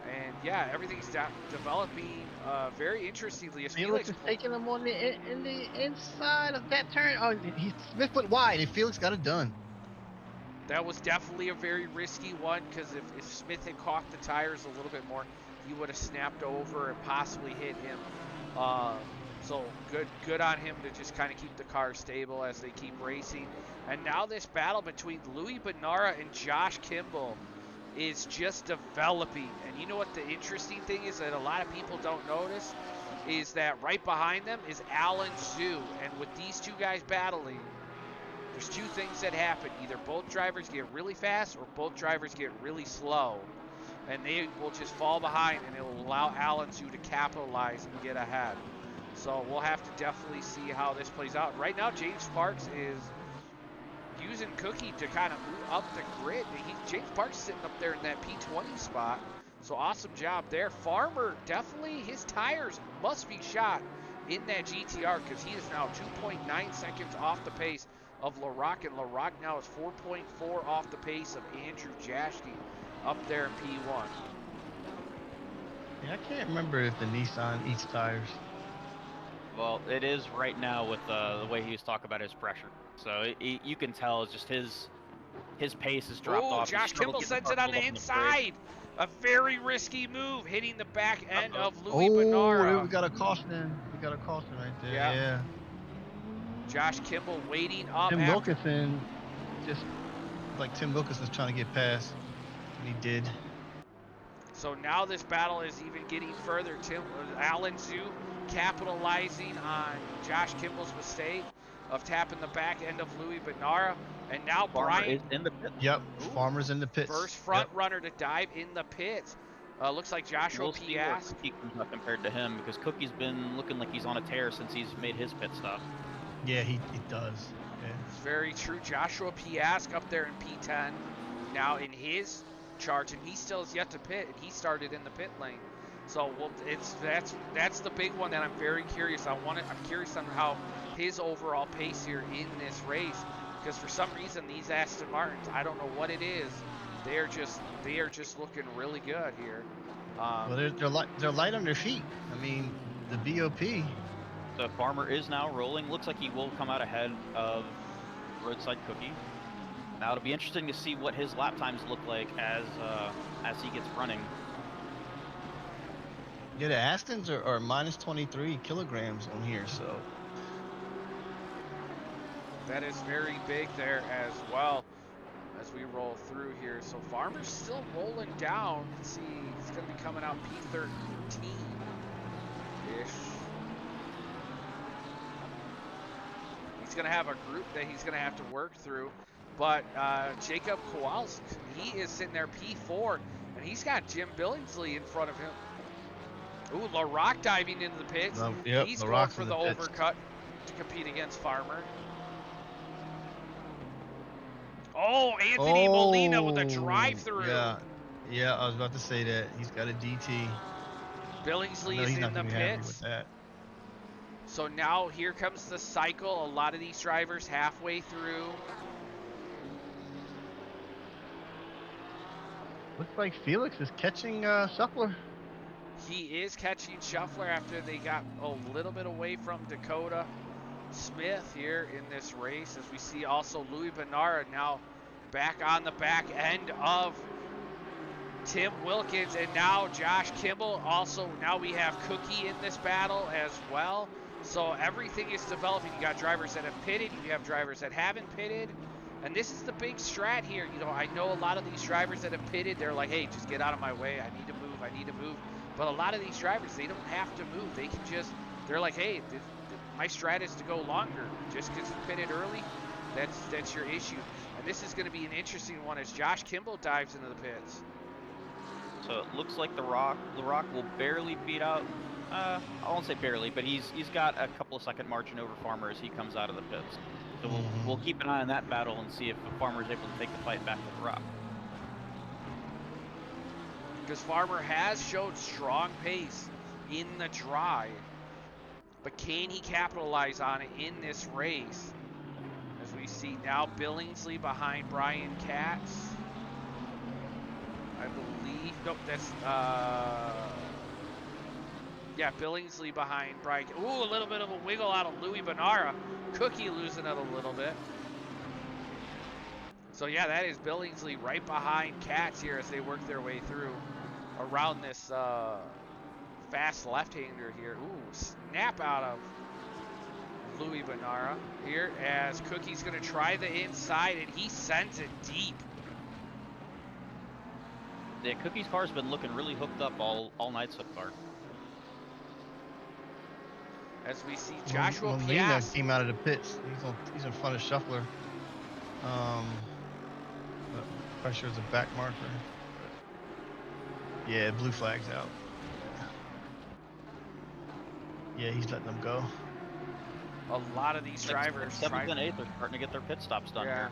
And yeah, everything's developing very interestingly. As Felix is taking him on in the inside of that turn. Oh, Smith went wide, and Felix got it done. That was definitely a very risky one because if Smith had caught the tires a little bit more, he would have snapped over and possibly hit him. So good on him to just kind of keep the car stable as they keep racing. And now this battle between Louis Benara and Josh Kimball is just developing. And you know what the interesting thing is that a lot of people don't notice is that right behind them is Alan Zhu. And with these two guys battling, there's two things that happen. Either both drivers get really fast or both drivers get really slow. And they will just fall behind, and it will allow Alan Zhu to capitalize and get ahead. So we'll have to definitely see how this plays out. Right now, James Parks is using Cookie to kind of move up the grid. James Parks sitting up there in that P20 spot. So awesome job there. Farmer, definitely his tires must be shot in that GTR because he is now 2.9 seconds off the pace of LaRock, and LaRock now is 4.4 off the pace of Andrew Jaschke up there in P1. Yeah, I can't remember if the Nissan eats tires. Well, it is right now with the way he was talking about his pressure. So you can tell it's just his pace has dropped off. Josh Kimball sends it on the inside. A very risky move, hitting the back end of Louis Benara. We got a caution. We got a caution right there. Yeah. Josh Kimball waiting up. Tim Wilkinson, just like Tim Wilkinson's trying to get past, and he did. So now this battle is even getting further. Alan Zhu capitalizing on Josh Kimball's mistake of tapping the back end of Louis Benara. And now Brian is in the pit. Yep, Farmer's in the pits. First front runner to dive in the pits. Looks like Joshua Piast. Cookie comes up compared to him because Cookie's been looking like he's on a tear since he's made his pit stop. Yeah, he does. Yeah. It's very true. Joshua Piast up there in P10 now in his charge, and he still has yet to pit, and he started in the pit lane. So that's the big one that I'm very curious. I'm curious on how his overall pace here in this race, because for some reason these Aston Martins, I don't know what it is, they are just looking really good here. Well, they're light on their feet. I mean, the BOP. The Farmer is now rolling. Looks like he will come out ahead of Roadside Cookie. Now it'll be interesting to see what his lap times look like as he gets running. Yeah, the Astons are minus 23 kilograms on here, so that is very big there as well as we roll through here. So Farmer's still rolling down. Let's see, he's going to be coming out P13-ish. He's going to have a group that he's going to have to work through. But Jacob Kowalski, he is sitting there P4, and he's got Jim Billingsley in front of him. Ooh, LaRock diving into the pits. Yep, he's going for the overcut to compete against Farmer. Oh, Anthony Molina with a drive-through. Yeah, I was about to say that. He's got a DT. Billingsley is in the pits. So now here comes the cycle. A lot of these drivers halfway through. Looks like Felix is catching Shuffler. He is catching Shuffler after they got a little bit away from Dakota Smith here in this race. As we see also Louis Benara now back on the back end of Tim Wilkins, and now Josh Kimball. Also now we have Cookie in this battle as well. So everything is developing. You got drivers that have pitted, you have drivers that haven't pitted, And this is the big strat here. You know, I know a lot of these drivers that have pitted, they're like, hey, just get out of my way. I need to move. I need to move. But a lot of these drivers, they don't have to move. They can just, they're like, hey, my strat is to go longer. Just because you pitted early, that's your issue. And this is going to be an interesting one as Josh Kimball dives into the pits. So it looks like the Rock will barely beat out. I won't say barely, but he's got a couple of second margin over Farmer as he comes out of the pits. So we'll keep an eye on that battle and see if the Farmer is able to take the fight back with the Rock. Because Farmer has showed strong pace in the dry, but can he capitalize on it in this race? As we see now, Billingsley behind Brian Katz. I believe, nope, that's, yeah, Billingsley behind Brian. Ooh, a little bit of a wiggle out of Louis Benara. Cookie losing it a little bit. So yeah, that is Billingsley right behind Katz here as they work their way through around this fast left-hander here. Ooh, snap out of Louis Benara here as Cookie's going to try the inside, and he sends it deep. Yeah, Cookie's car's been looking really hooked up all night so far. As we see Joshua Molina Piast came out of the pits. He's in front of Shuffler. Pressure is a back marker. Yeah, blue flag's out. Yeah, he's letting them go. a lot of these drivers. 7th and 8th are starting to get their pit stops done here.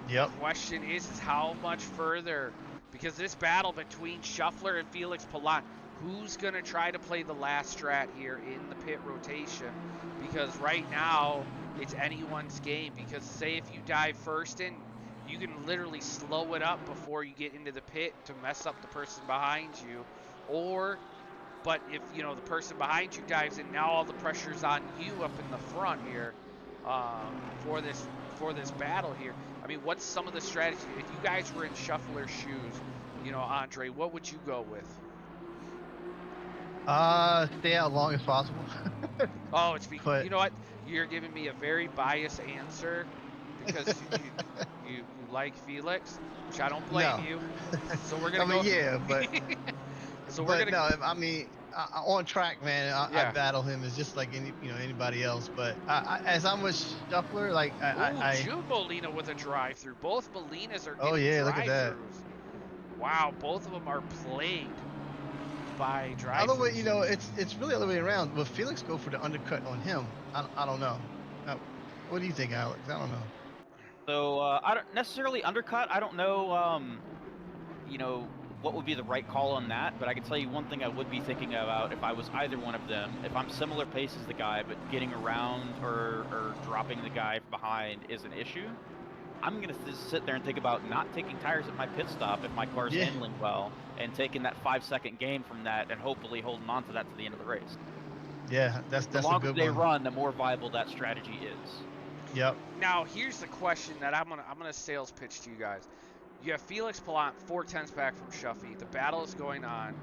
Yep. The question is how much further, because this battle between Shuffler and Felix Palat, who's going to try to play the last strat here in the pit rotation? Because right now, it's anyone's game. Because say if you dive first in, you can literally slow it up before you get into the pit to mess up the person behind you. But if, you know, the person behind you dives in, now all the pressure's on you up in the front here for this battle here. I mean, what's some of the strategy? If you guys were in Shuffler's shoes, you know, Andre, what would you go with? Stay out long as possible. Oh, you know what? You're giving me a very biased answer because you like Felix, which I don't blame you. So we're gonna go. Yeah, but so we're gonna. No, I mean, on track, man. I battle him as just like anybody else. But as I'm with Shuffler, like Jude Molina with a drive-through. Both Molinas are getting Oh yeah, look at that. Wow, both of them are plagued by drive-throughs. Other way, it's really the other way around. Will Felix go for the undercut on him? I don't know. What do you think, Alex? I don't know. So I don't necessarily undercut. I don't know, what would be the right call on that. But I can tell you one thing I would be thinking about if I was either one of them. If I'm similar pace as the guy, but getting around or dropping the guy behind is an issue, I'm going to sit there and think about not taking tires at my pit stop if my car's handling well, and taking that 5-second gain from that and hopefully holding on to that to the end of the race. Yeah, that's a good one. The longer they run, the more viable that strategy is. Yep. Now, here's the question that I'm gonna sales pitch to you guys. You have Felix Palat 4/10 back from Shuffy. The battle is going on.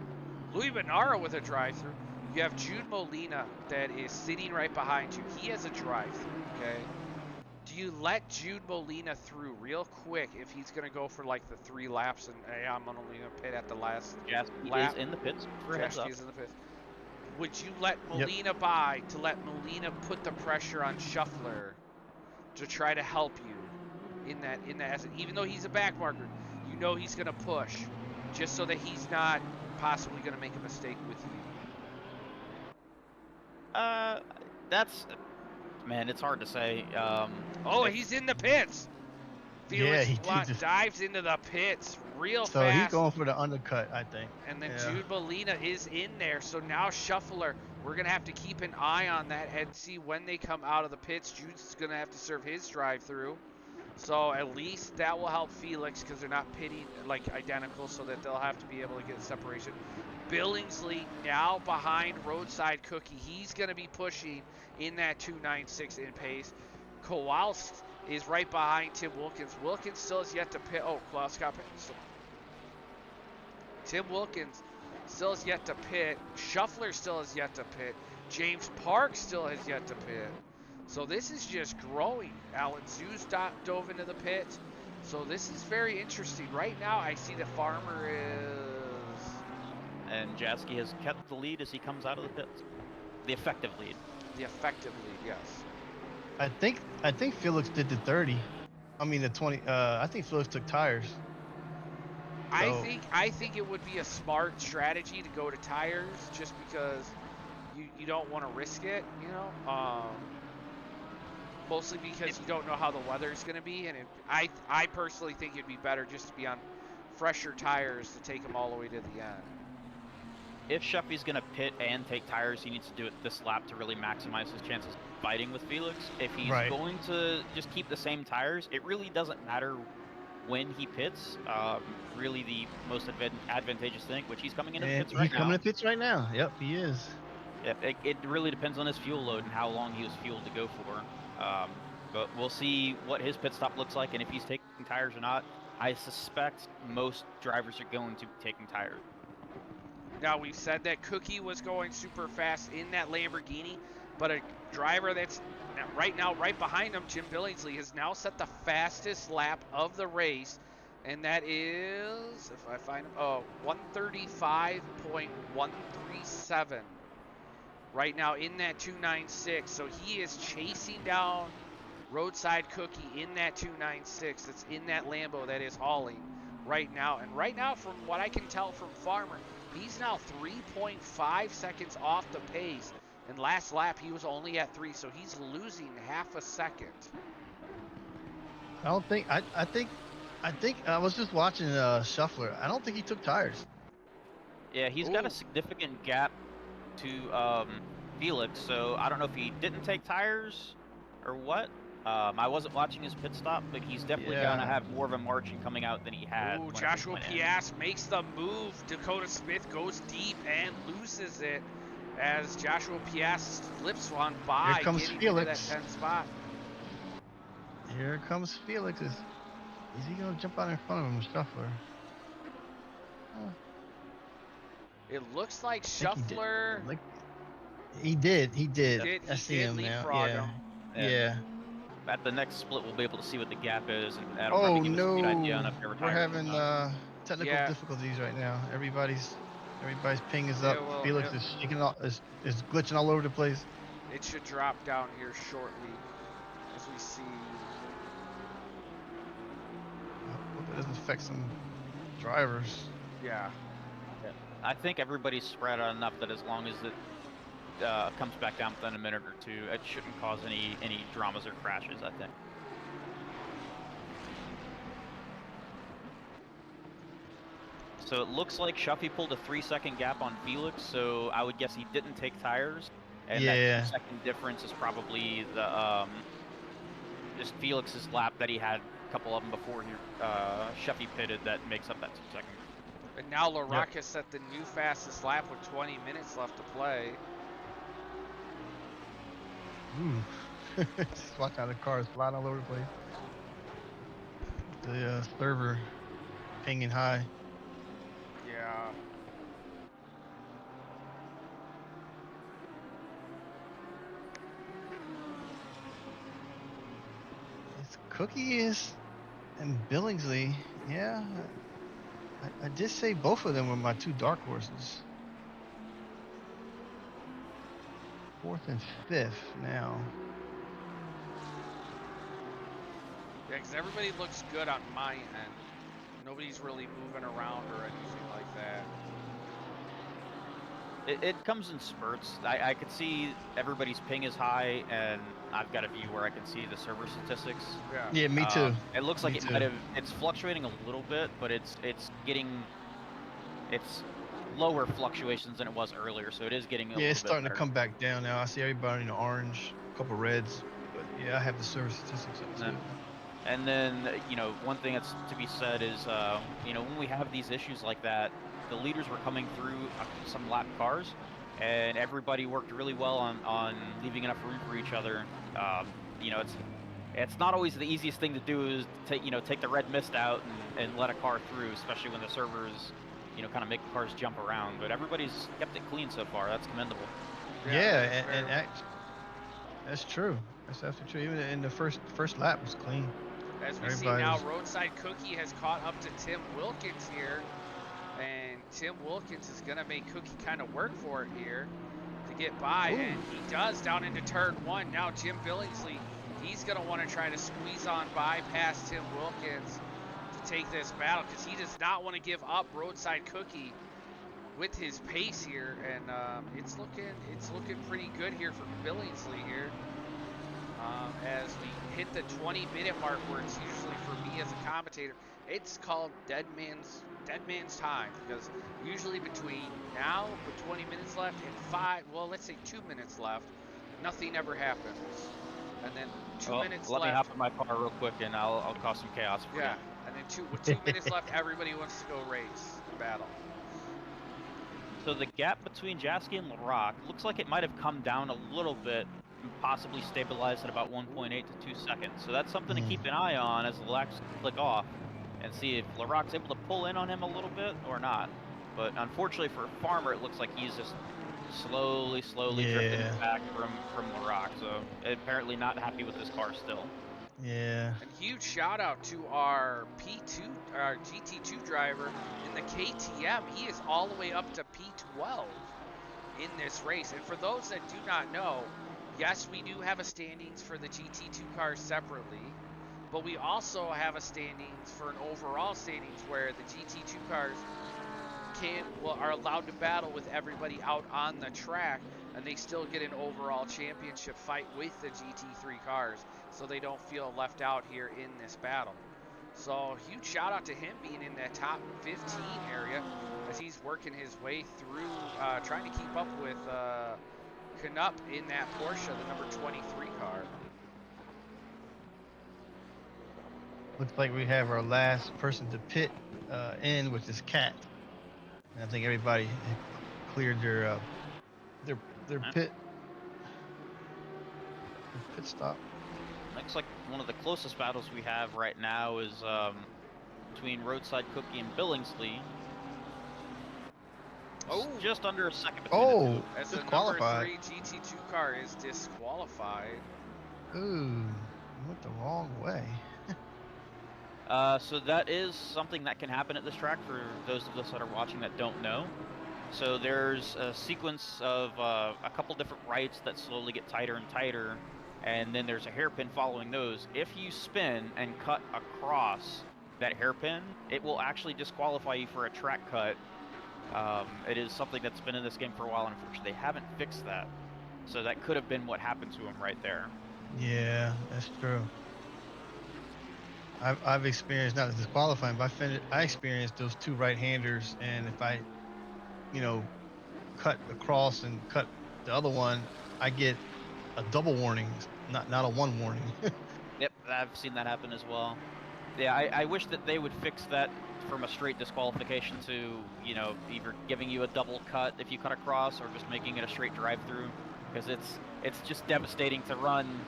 Louis Benara with a drive-through. You have Jude Molina that is sitting right behind you. He has a drive-through, okay? Do you let Jude Molina through real quick if he's going to go for like the 3 laps and hey, I'm only going to pit at the last lap? Is in the pits. Jasky is in the pits. Would you let Molina by to let Molina put the pressure on Shuffler to try to help you in that asset? Even though he's a back marker, you know he's going to push just so that he's not possibly going to make a mistake with you. Man, it's hard to say. He's in the pits. Felix dives into the pits real fast. So he's going for the undercut, I think. And then Jude Molina is in there. So now Shuffler, we're going to have to keep an eye on that and see when they come out of the pits. Jude's going to have to serve his drive-through. So at least that will help Felix because they're not pitting like identical, so that they'll have to be able to get separation. Billingsley now behind Roadside Cookie. He's going to be pushing in that 2.96 in pace. Kowalski is right behind Tim Wilkins. Wilkins still has yet to pit. Oh, Kowalski got pit. Tim Wilkins still has yet to pit. Shuffler still has yet to pit. James Park still has yet to pit. So this is just growing. Alan Zuse dove into the pit. So this is very interesting. Right now, I see the Farmer is... And Jaski has kept the lead as he comes out of the pits. The effective lead. The effective lead, yes. I think Felix did the 30. I mean the 20. I think Felix took tires. So, I think it would be a smart strategy to go to tires, just because you don't want to risk it, you know. Mostly because you don't know how the weather's going to be, and I personally think it'd be better just to be on fresher tires to take them all the way to the end. If Sheffy's going to pit and take tires, he needs to do it this lap to really maximize his chances of fighting with Felix. If he's going to just keep the same tires, it really doesn't matter when he pits. Really the most advantageous thing, which he's coming into the pits right now. He's coming to pits right now. Yep, he is. Yep, it really depends on his fuel load and how long he was fueled to go for. But we'll see what his pit stop looks like and if he's taking tires or not. I suspect most drivers are going to be taking tires. Now, we've said that Cookie was going super fast in that Lamborghini, but a driver that's right now right behind him, Jim Billingsley, has now set the fastest lap of the race, and that is, if I find him, 135.137. Right now in that 296, so he is chasing down Roadside Cookie in that 296 that's in that Lambo that is hauling right now. And right now, from what I can tell from Farmer, he's now 3.5 seconds off the pace. And last lap, he was only at 3, so he's losing half a second. I don't think, I think I was just watching Shuffler. I don't think he took tires. Yeah, he's got a significant gap to Felix, so I don't know if he didn't take tires or what. I wasn't watching his pit stop, but he's definitely going to have more of a margin coming out than he had. Ooh, Joshua Piast makes the move. Dakota Smith goes deep and loses it as Joshua Piast slips one by. Here comes Felix. Into that 10th spot. Here comes Felix. Is he going to jump out in front of him, Shuffler? It looks like Shuffler. He did. I see him now. Yeah. At the next split, we'll be able to see what the gap is, and that'll probably give us a good idea on if they're We're having technical difficulties right now. Everybody's ping is up. Felix is shaking is glitching all over the place. It should drop down here shortly, as we see. I hope it doesn't affect some drivers. Yeah. I think everybody's spread out enough that as long as it comes back down within a minute or two, it shouldn't cause any dramas or crashes, I think. So it looks like Shuffy pulled a 3-second gap on Felix, so I would guess he didn't take tires. And that 2-second difference is probably the just Felix's lap that he had a couple of them before he Shuffy pitted that makes up that 2 seconds. And now LaRocca set the new fastest lap with 20 minutes left to play. Ooh. Just watch how the cars flying all over the place. The server pinging high. Yeah. It's Cookie and Billingsley. Yeah. I did say both of them were my 2 dark horses. 4th and 5th now. Yeah, because everybody looks good on my end. Nobody's really moving around or anything like that. It comes in spurts. I could see everybody's ping is high, and I've got a view where I can see the server statistics. Yeah, me too. It looks like it's fluctuating a little bit, but it's lower fluctuations than it was earlier, so it is getting a little bit it's starting better. To come back down now. I see everybody in orange, a couple reds, but yeah, I have the server statistics up too. And then, one thing that's to be said is, when we have these issues like that, the leaders were coming through some lap cars, and everybody worked really well on leaving enough room for each other. It's not always the easiest thing to do is take the red mist out and let a car through, especially when the servers, kind of make the cars jump around. But everybody's kept it clean so far. That's commendable. Yeah, and that's true. That's after true. Even in the first lap was clean. As we Everybody see now, was. Roadside Cookie has caught up to Tim Wilkins here. And Tim Wilkins is going to make Cookie kind of work for it here to get by. Ooh. And he does down into turn 1. Now Jim Billingsley, he's going to want to try to squeeze on by past Tim Wilkins to take this battle because he does not want to give up Roadside Cookie with his pace here. And it's looking pretty good here for Billingsley here. As we hit the 20-minute mark, where it's usually for me as a commentator, it's called dead man's time, because usually between now, with 20 minutes left, and let's say 2 minutes left, nothing ever happens. And then 2 minutes let left. me hop in my car real quick, and I'll cause some chaos for you. Yeah, and then with 2 minutes left, everybody wants to go race and battle. So the gap between Jasky and LaRock looks like it might have come down a little bit and possibly stabilized at about 1.8 to 2 seconds. So that's something to keep an eye on as the laps click off and see if LaRock's able to pull in on him a little bit or not. But unfortunately for Farmer, it looks like he's just slowly drifting back from LaRock. So apparently not happy with his car still. Yeah. And huge shout out to our our GT2 driver in the KTM. He is all the way up to P12 in this race. And for those that do not know, yes, we do have a standings for the GT2 cars separately, but we also have a standings for an overall standings where the GT2 cars are allowed to battle with everybody out on the track, and they still get an overall championship fight with the GT3 cars, so they don't feel left out here in this battle. So huge shout out to him being in that top 15 area as he's working his way through, trying to keep up with Canup in that Porsche, the number 23 car. Looks like we have our last person to pit in, which is Cat. And I think everybody cleared their pit stop. Looks like one of the closest battles we have right now is between Roadside Cookie and Billingsley. Oh, just under a second between the two. As the number 3 GT2 car is disqualified. Ooh, went the wrong way. So that is something that can happen at this track for those of us that are watching that don't know. So there's a sequence of a couple different rights that slowly get tighter and tighter, and then there's a hairpin following those. If you spin and cut across that hairpin, it will actually disqualify you for a track cut. It is something that's been in this game for a while, and unfortunately they haven't fixed that. So that could have been what happened to him right there. Yeah, that's true. I've experienced, not disqualifying, but I experienced those two right-handers, and if I, cut across and cut the other one, I get a double warning, not a one warning. Yep, I've seen that happen as well. Yeah, I wish that they would fix that from a straight disqualification to, either giving you a double cut if you cut across, or just making it a straight drive-through, because it's just devastating to run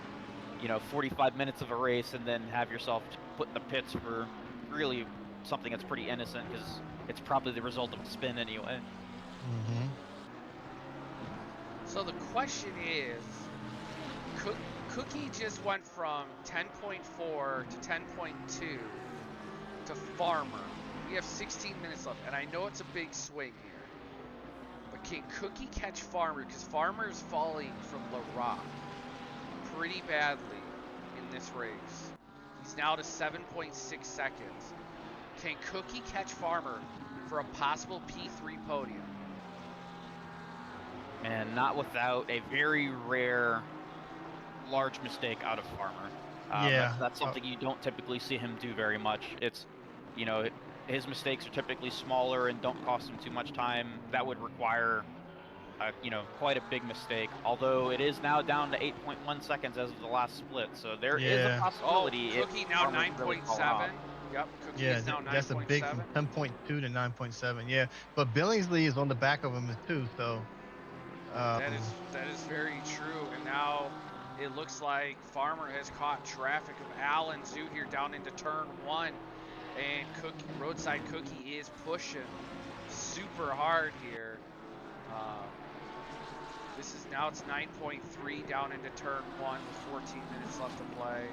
45 minutes of a race and then have yourself put in the pits for really something that's pretty innocent, because it's probably the result of a spin anyway. Mm-hmm. So the question is, Cookie just went from 10.4 to 10.2 to Farmer. We have 16 minutes left, and I know it's a big swing here, but can Cookie catch Farmer? Because Farmer is falling from LaRock pretty badly in this race. He's now to 7.6 seconds. Can Cookie catch Farmer for a possible P3 podium? And not without a very rare large mistake out of Farmer. Yeah, that's something you don't typically see him do very much. It's, his mistakes are typically smaller and don't cost him too much time. That would require quite a big mistake, although it is now down to 8.1 seconds as of the last split, so there is a possibility. Cookie now 9.7. Yep, Cookie is now 9.7. That's a big from 10.2 to 9.7. Yeah, but Billingsley is on the back of him too, so that is very true. And now it looks like Farmer has caught traffic of Alan Zoo here down into turn 1, and Roadside Cookie is pushing super hard here. Now it's 9.3 down into turn 1 with 14 minutes left to play.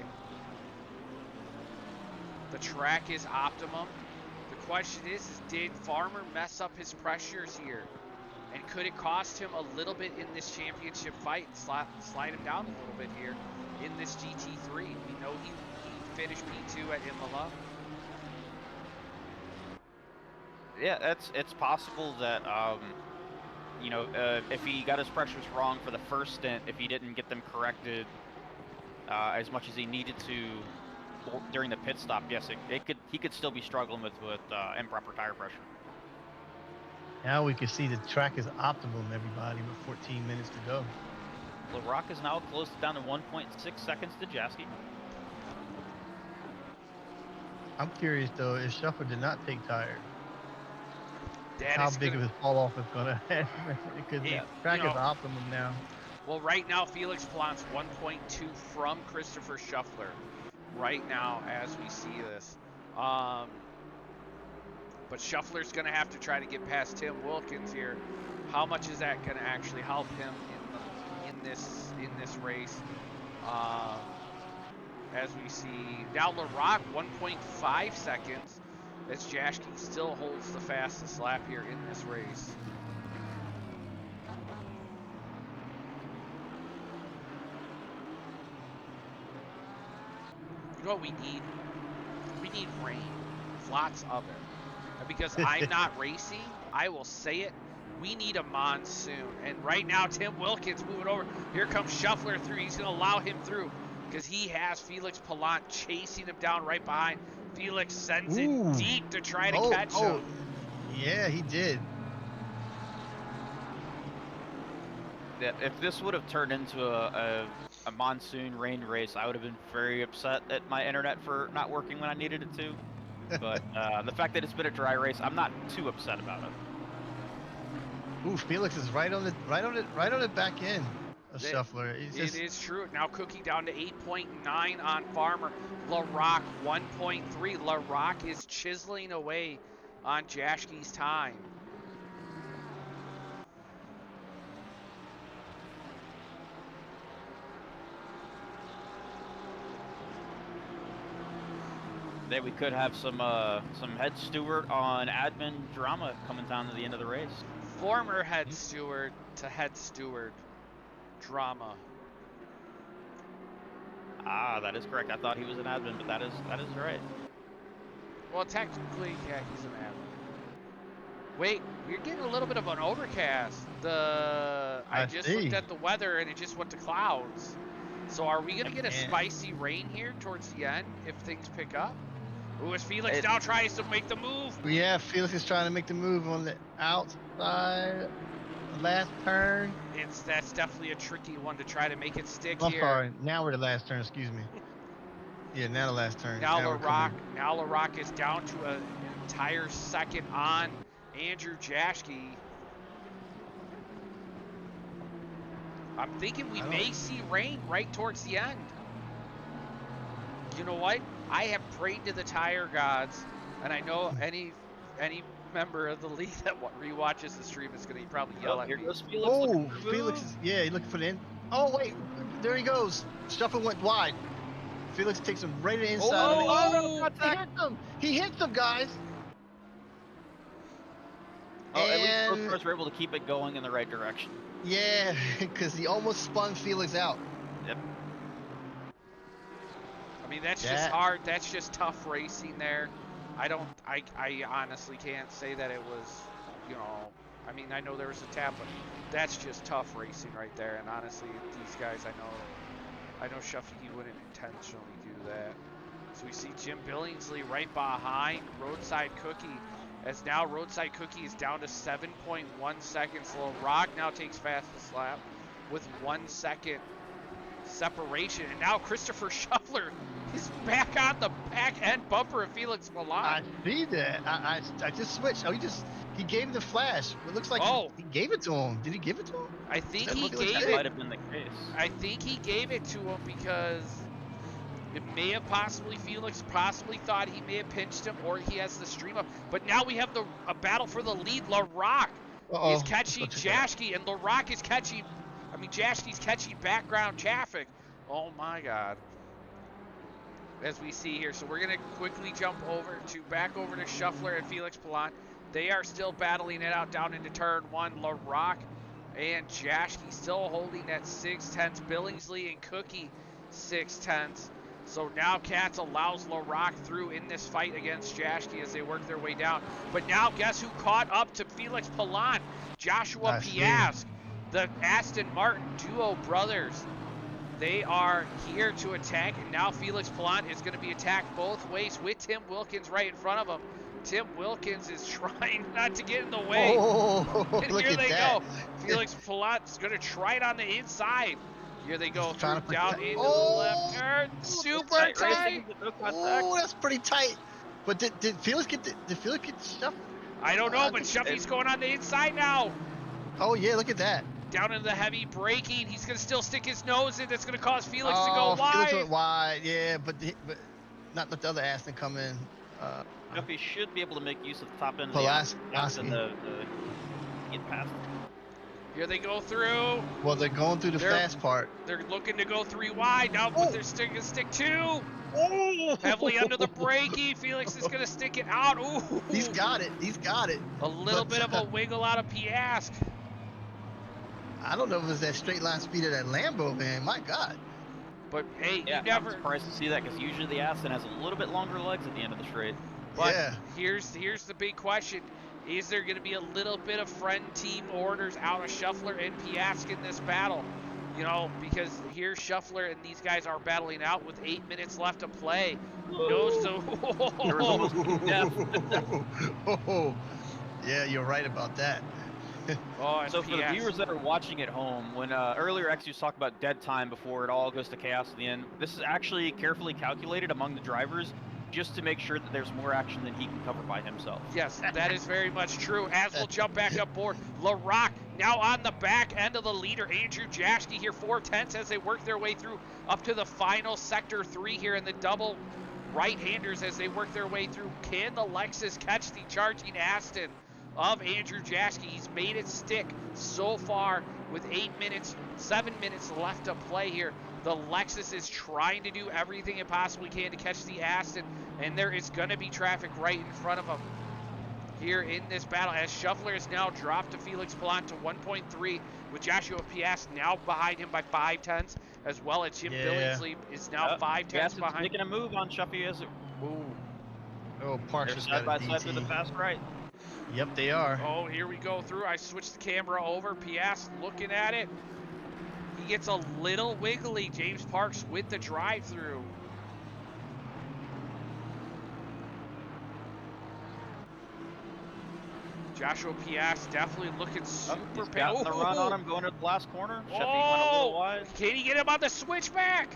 The track is optimum. The question is did Farmer mess up his pressures here? And could it cost him a little bit in this championship fight, slide him down a little bit here in this GT3? We know he finished P2 at Imola. Yeah, it's possible that you know, if he got his pressures wrong for the first stint, if he didn't get them corrected as much as he needed to during the pit stop, yes, he could still be struggling with improper tire pressure. Now we can see the track is optimum, everybody, with 14 minutes to go. LaRock is now close down to 1.6 seconds to Jasky. I'm curious though, if Shuffler did not take tires, That how is big of a fall off is gonna happen? Because the track is optimum now. Well, right now Felix Plant's 1.2 from Christopher Shuffler. Right now, as we see this, but Shuffler's going to have to try to get past Tim Wilkins here. How much is that going to actually help him in this race? As we see now, LaRock 1.5 seconds. As Jashke still holds the fastest lap here in this race. You know what we need? We need rain. Lots of it. And because I'm not racing, I will say it. We need a monsoon. And right now, Tim Wilkins moving over. Here comes Shuffler through. He's going to allow him through because he has Felix Palant chasing him down right behind. Felix sends it deep to try to catch him. Yeah, he did. Yeah, if this would have turned into a monsoon rain race, I would have been very upset at my internet for not working when I needed it to. But the fact that it's been a dry race, I'm not too upset about it. Ooh, Felix is right on the back end of Shuffler. It is true. Now Cookie down to 8.9 on Farmer. LaRock 1.3. LaRock is chiseling away on Jashke's time. Then we could have some head steward on admin drama coming down to the end of the race. Former head steward to head steward drama. Ah, that is correct. I thought he was an admin, but that is right. Well, technically, yeah, he's an admin. Wait, we're getting a little bit of an overcast. I just looked at the weather and it just went to clouds. So are we gonna get a spicy rain here towards the end if things pick up? Ooh, as Felix now tries to make the move. Yeah, Felix is trying to make the move on the outside, last turn. That's definitely a tricky one to try to make it stick here. Sorry, now we're the last turn. Excuse me. Yeah, now the last turn. Now LaRock is down to an entire second on Andrew Jashke. I'm thinking we may see rain right towards the end. You know what? I have prayed to the tire gods, and I know any member of the league that rewatches the stream is going to probably yell at me. Felix is looking for the end. Oh wait, there he goes. Shuffle went wide. Felix takes him right to the inside. He hits him, guys. At least both cars were able to keep it going in the right direction. Yeah, because he almost spun Felix out. Yep. I mean, that's just hard. That's just tough racing there. I honestly can't say that it was, I mean, I know there was a tap, but that's just tough racing right there. And honestly, these guys, I know Shuffy wouldn't intentionally do that. So we see Jim Billingsley right behind Roadside Cookie, as now Roadside Cookie is down to 7.1 seconds. LaRock now takes fastest lap with 1 second separation. And now Christopher Shuffler is back on the back end bumper of Felix Palant. I see that. I just switched. Oh, he gave the flash. It looks like he gave it to him. Did he give it to him? I think he gave it. That might have been the case. I think he gave it to him because it may have Felix possibly thought he may have pinched him, or he has the stream up. But now we have a battle for the lead. LaRock is catching Jashke, and LaRock is catching mean, Jaschke's catching background traffic. Oh my God. As we see here. So we're going to quickly jump back over to Shuffler and Felix Palant. They are still battling it out down into turn 1. LaRock and Jaschke still holding at 6/10. Billingsley and Cookie 6/10. So now Katz allows LaRock through in this fight against Jaschke as they work their way down. But now guess who caught up to Felix Palant? Joshua Piasque, the Aston Martin duo brothers. They are here to attack, and now Felix Palant is going to be attacked both ways with Tim Wilkins right in front of him. Tim Wilkins is trying not to get in the way. Oh, And look here at they that. go. Felix Palant's going to try it on the inside. Here they go Trying through to down protect- into the left turn. Oh, Super Tight tight. racing, no contact. Oh, that's pretty tight. But did Felix get stuff? I don't know, but Shuffy's going on the inside now. Oh yeah, look at that. Down into the heavy braking. He's going to still stick his nose in. That's going to cause Felix to Oh, go wide. Felix went wide. Yeah, but not let the other Aston come in. Duffy should be able to make use of the top end of Pulaski. the Aston to get past. Here they go through. Well, they're going through the fast part. They're looking to go 3 wide now, but they're stick 2. Oh! Heavily under the braking. Felix is going to stick it out. Ooh. He's got it. He's got it. A little bit of a wiggle out of Piasque. I don't know if it was that straight line speed of that Lambo, man. My God. But hey, Yeah, you never. I'm surprised to see that because usually the Aston has a little bit longer legs at the end of the straight. But yeah. here's the big question. Is there going to be a little bit of friend team orders out of Shuffler and Piasque in this battle? You know, because here Shuffler and these guys are battling out with 8 minutes left to play. Nose to... There was almost death. Oh, yeah, you're right about that. Oh, and So for the Piasque. viewers that are watching at home, when earlier X was talking about dead time before it all goes to chaos in the end, this is actually carefully calculated among the drivers just to make sure that there's more action than he can cover by himself. Yes, that is very much true. As we'll jump back up board, LaRock now on the back end of the leader. Andrew Jaschke here, 4/10 as they work their way through up to the final sector 3 here in the double right-handers as they work their way through. Can the Lexus catch the charging Aston of Andrew Jaschke? He's made it stick so far with 7 minutes left to play here. The Lexus is trying to do everything it possibly can to catch the Aston, and there is going to be traffic right in front of him here in this battle as Shuffler is now dropped to Felix Palant to 1.3 with Joshua Piasque now behind him by 5/10, as well as Jim Billingsley is now 5/10 behind. Making a move on Shuffy as it. Ooh. Oh, Parks They're has side got by a side through the DT. fast right. Yep, they are. Oh, here we go through. I switched the camera over. Piasque looking at it. He gets a little wiggly. James Parks with the drive-through. Joshua Piasque definitely looking super He's got the run on him going to the last corner. Shuffy went a little wide. Can he get him on the switchback?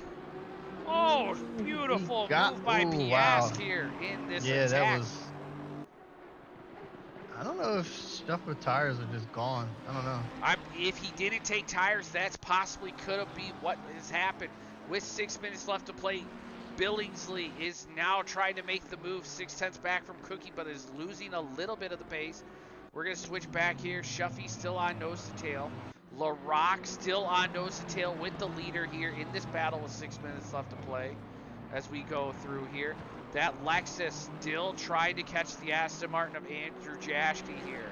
Oh, beautiful move by Piasque here in this attack. That was. I don't know if Shuffler tires are just gone. I don't know. If he didn't take tires, that's possibly could have been what has happened. With 6 minutes left to play, Billingsley is now trying to make the move 6/10 back from Cookie, but is losing a little bit of the pace. We're going to switch back here. Shuffy still on nose to tail. LaRock still on nose to tail with the leader here in this battle with 6 minutes left to play as we go through here. That Lexus still trying to catch the Aston Martin of Andrew Jaschke here.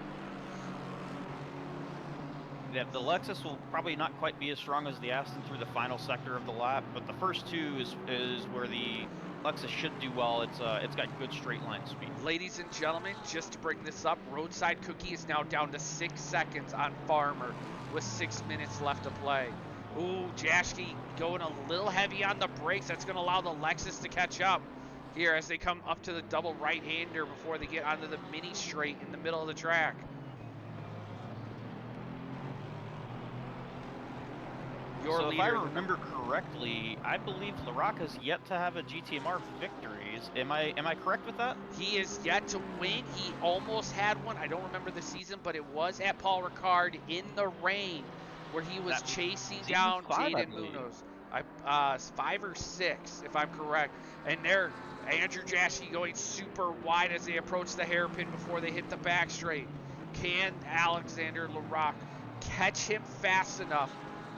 Yeah, the Lexus will probably not quite be as strong as the Aston through the final sector of the lap, but the first two is where the Lexus should do well. It's got good straight line speed. Ladies and gentlemen, just to bring this up, Roadside Cookie is now down to 6 seconds on Farmer with 6 minutes left to play. Ooh, Jaschke going a little heavy on the brakes. That's going to allow the Lexus to catch up here as they come up to the double right-hander before they get onto the mini straight in the middle of the track. So if I remember correctly, I believe LaRock has yet to have a GTMR victories. Am I correct with that? He is yet to win. He almost had one. I don't remember the season, but it was at Paul Ricard in the rain where he was chasing down Jaden Munoz. 5 or 6, if I'm correct. And there, Andrew Jaschke going super wide as they approach the hairpin before they hit the back straight. Can Alexander LaRock catch him fast enough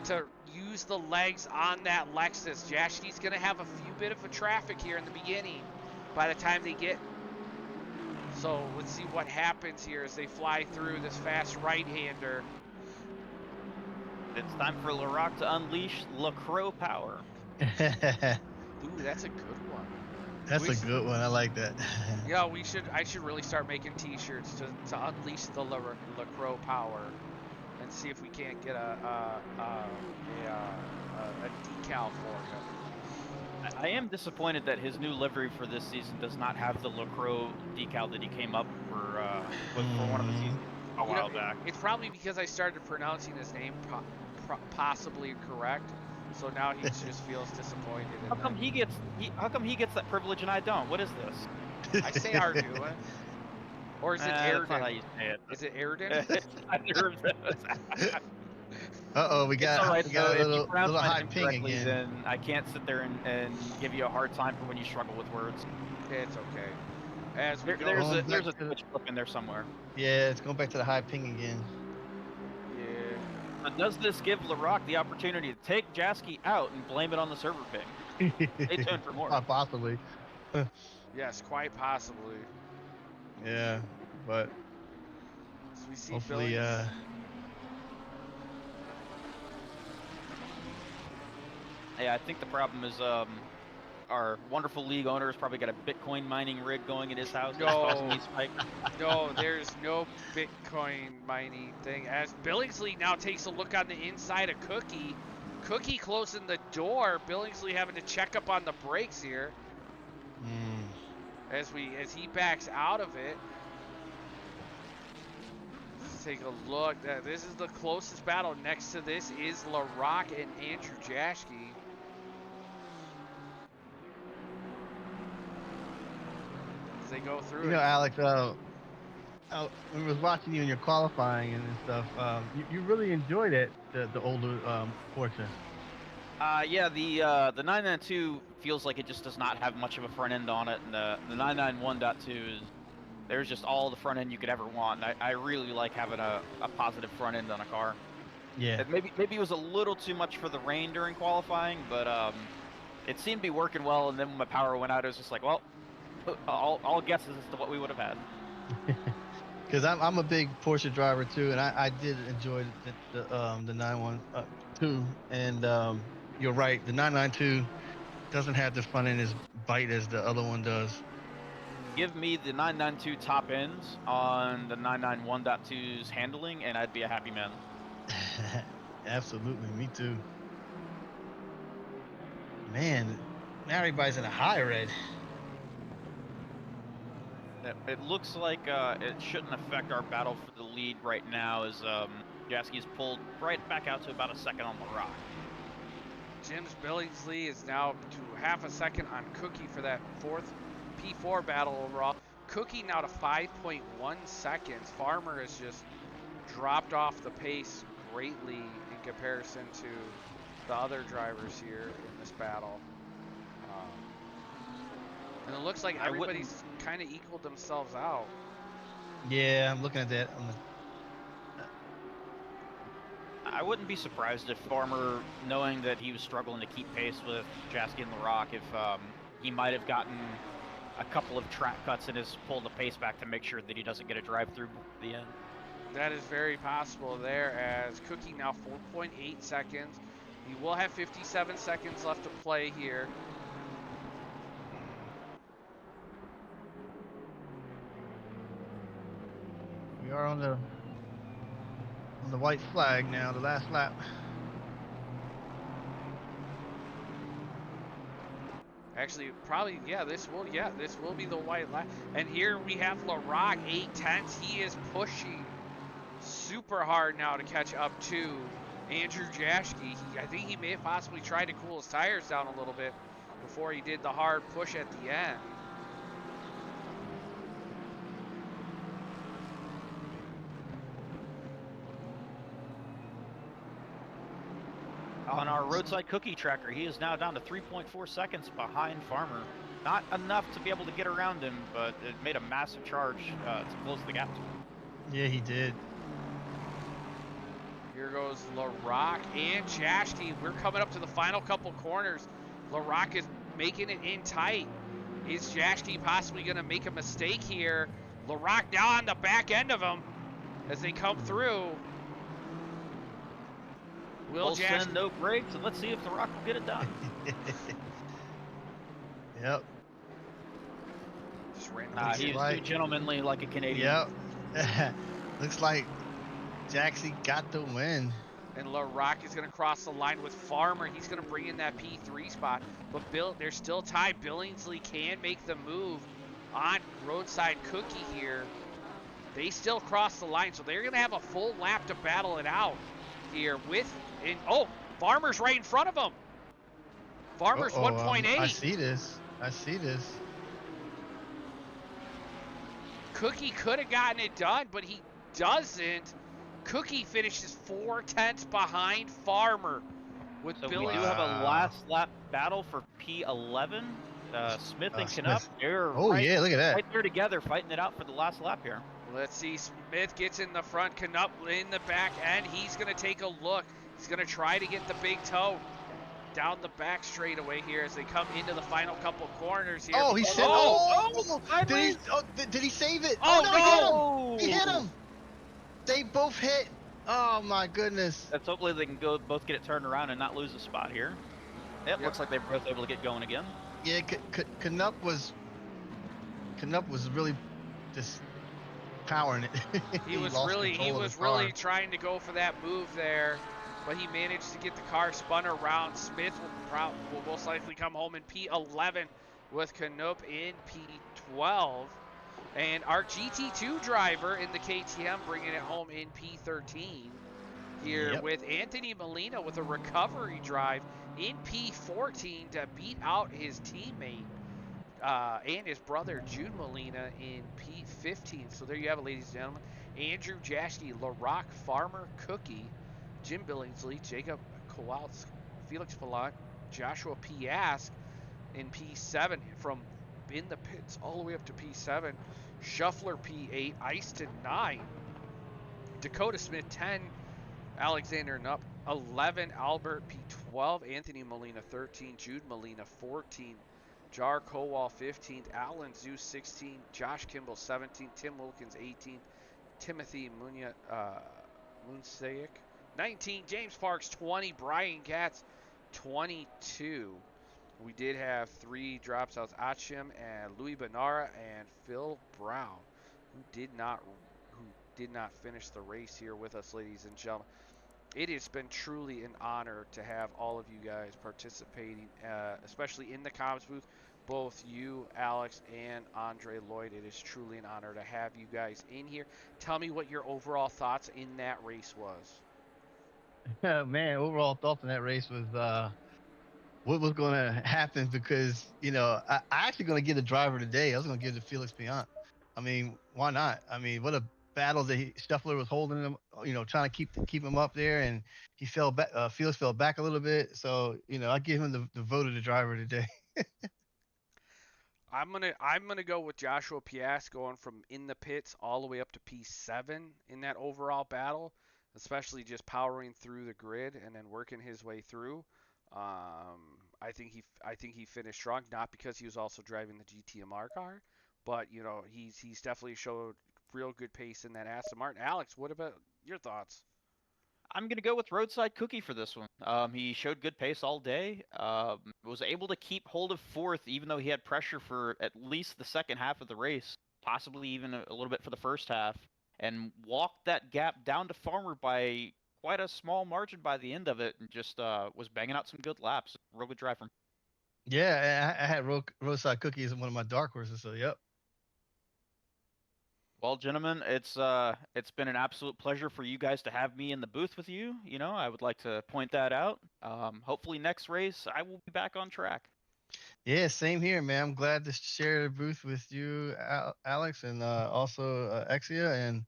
to use the legs on that Lexus. Jaschke's going to have a few bit of a traffic here in the beginning by the time they get. So let's see what happens here as they fly through this fast right-hander. It's time for LaRock to unleash LaCroix power. Ooh, that's a good one. That's a good one. I like that. Yeah, I should really start making T-shirts to unleash the LaCroix power, and see if we can't get a decal for him. I am disappointed that his new livery for this season does not have the LaCroix decal that he came up for one of the seasons a while back. It's probably because I started pronouncing his name possibly correct, so now he just feels disappointed. How come he gets that privilege and I don't? What is this? I say Arduin. Or is it Airden? That's not how you say it. Is it Airden? Uh-oh, we got a little high ping again. Then I can't sit there and give you a hard time for when you struggle with words. It's okay. As we there's a Twitch clip in there somewhere. Yeah, it's going back to the high ping again. Yeah. But does this give LaRock the opportunity to take Jaschke out and blame it on the server ping? Stay tuned for more. Possibly. Yes, quite possibly. Yeah, but So we see hopefully, Yeah, I think the problem is our wonderful league owner has probably got a Bitcoin mining rig going in his house. No, there's no Bitcoin mining thing. As Billingsley now takes a look on the inside of Cookie. Cookie closing the door. Billingsley having to check up on the brakes here. As he backs out of it. Let's take a look. This is the closest battle. Next to this is LaRock and Andrew Jaschke. They go through. You know, Alex, when I was watching you in your qualifying and stuff, you really enjoyed it, the older Porsche. Yeah, the 992 feels like it just does not have much of a front end on it, and the 991.2 is there's just all the front end you could ever want. And I really like having a positive front end on a car. Yeah. Maybe it was a little too much for the rain during qualifying, but it seemed to be working well. And then when my power went out, it was just like, well, all guesses as to what we would have had. Because I'm a big Porsche driver too, and I did enjoy the 912, and you're right, the 992 doesn't have the front end as bite as the other one does. Give me the 992 top ends on the 991.2's handling, and I'd be a happy man. Absolutely, me too. Man, now everybody's in a high red. It looks like it shouldn't affect our battle for the lead right now, as Jaschke's pulled right back out to about a second on LaRock. Jim's Billingsley is now to half a second on Cookie for that fourth P4 battle overall. Cookie now to 5.1 seconds. Farmer has just dropped off the pace greatly in comparison to the other drivers here in this battle. And it looks like everybody's kind of equaled themselves out. Yeah, I'm looking at that. I wouldn't be surprised if Farmer, knowing that he was struggling to keep pace with Jaschke and LaRock, if he might have gotten a couple of track cuts and has pulled the pace back to make sure that he doesn't get a drive-through at the end. That is very possible there, as Cookie now 4.8 seconds. He will have 57 seconds left to play here. We are on the white flag now, the last lap. Actually, probably, this will be the white line. And here we have LaRock, 8/10. He is pushing super hard now to catch up to Andrew Jaschke. I think he may have possibly tried to cool his tires down a little bit before he did the hard push at the end. On our roadside cookie tracker, he is now down to 3.4 seconds behind Farmer. Not enough to be able to get around him, but it made a massive charge to close the gap to him. Yeah, he did. Here goes LaRock and Chashti. We're coming up to the final couple corners. LaRock is making it in tight. Is Chashti possibly going to make a mistake here? LaRock now on the back end of him as they come through. Will send no brakes, and let's see if the Rock will get it done. Yep. Just randomly. He's too gentlemanly, like a Canadian. Yep. Looks like Jaxie got the win. And LaRock is going to cross the line with Farmer. He's going to bring in that P3 spot. But there's still time. Billingsley can make the move on Roadside Cookie here. They still cross the line, so they're going to have a full lap to battle it out here with... Farmer's right in front of him. Farmer's 1.8. I see this. Cookie could have gotten it done, but he doesn't. Cookie finishes 4/10 behind Farmer. With so Billy. We do have a last lap battle for P11. Smith and Knupp, they're look at that. Right there together, fighting it out for the last lap here. Let's see. Smith gets in the front. Knupp in the back end. He's going to take a look. He's going to try to get the big toe down the back straightaway here as they come into the final couple corners here. Oh, he said, did he save it? Oh, no! He hit him. They both hit. Oh, my goodness. Let's hopefully they can both get it turned around and not lose a spot here. Yep. Looks like they're both able to get going again. Yeah, Knupp was really just powering it. He was really trying to go for that move there, but he managed to get the car spun around. Smith will most likely come home in P11 with Knupp in P12. And our GT2 driver in the KTM bringing it home in P13 here with Anthony Molina with a recovery drive in P14 to beat out his teammate and his brother Jude Molina in P15. So there you have it, ladies and gentlemen. Andrew Jaschke, LaRock, Farmer, Cookie, Jim Billingsley, Jacob Kowalski, Felix Palat, Joshua Piask in P7 from in the pits all the way up to P7. Shuffler P8, Easton 9, Dakota Smith 10, Alexander Knupp 11, Albert P12, Anthony Molina 13, Jude Molina 14, Jar Kowal 15, Alan Zeus 16, Josh Kimball 17, Tim Wilkins 18, Timothy Munsaik 19, James Parks 20, Brian Katz 22. We did have 3 dropouts: Achim and Louis Benara and Phil Brown, who did not finish the race here with us, ladies and gentlemen. It has been truly an honor to have all of you guys participating, especially in the comms booth. Both you, Alex, and Andre Lloyd. It is truly an honor to have you guys in here. Tell me what your overall thoughts in that race was. Man, overall thoughts in that race was what was going to happen, because I actually going to give the driver today. I was going to give it to Felix Piant. I mean, why not? I mean, what a battle that Shuffler was holding him, trying to keep him up there, and he fell back. Felix fell back a little bit, so I give him the vote of the driver today. I'm gonna go with Joshua Piast going from in the pits all the way up to P7 in that overall battle, especially just powering through the grid and then working his way through. I think he finished strong, not because he was also driving the GTMR car, but he's definitely showed real good pace in that Aston Martin. Alex, what about your thoughts? I'm going to go with Roadside Cookie for this one. He showed good pace all day. Was able to keep hold of fourth, even though he had pressure for at least the second half of the race, possibly even a little bit for the first half, and walked that gap down to Farmer by quite a small margin by the end of it, and just was banging out some good laps. Real good drive from. Yeah, I had Roadside Cookie as one of my dark horses, so yep. Well, gentlemen, it's been an absolute pleasure for you guys to have me in the booth with you. I would like to point that out. Hopefully next race I will be back on track. Yeah, same here, man. I'm glad to share the booth with you, Alex, and also Exia, and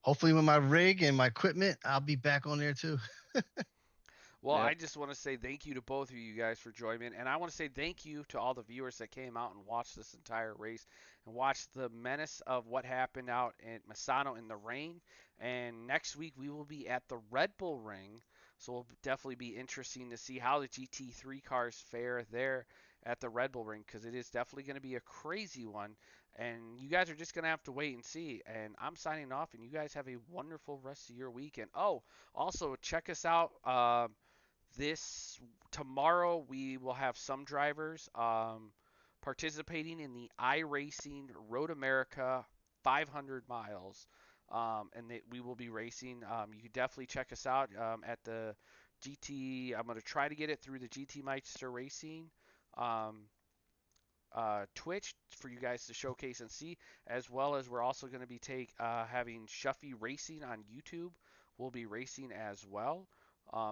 hopefully with my rig and my equipment, I'll be back on there too. Well, Yep. I just want to say thank you to both of you guys for joining me, and I want to say thank you to all the viewers that came out and watched this entire race and watched the menace of what happened out at Misano in the rain. And next week we will be at the Red Bull Ring, so it'll definitely be interesting to see how the GT3 cars fare there at the Red Bull Ring, because it is definitely going to be a crazy one. And you guys are just going to have to wait and see. And I'm signing off, and you guys have a wonderful rest of your weekend. Oh, also check us out. This tomorrow we will have some drivers participating in the iRacing Road America 500 miles, and we will be racing. You can definitely check us out at the GT. I'm going to try to get it through the GT Meister Racing. Um, Twitch for you guys to showcase and see, as well as we're also going to be having Shuffy Racing on YouTube. We'll be racing as well.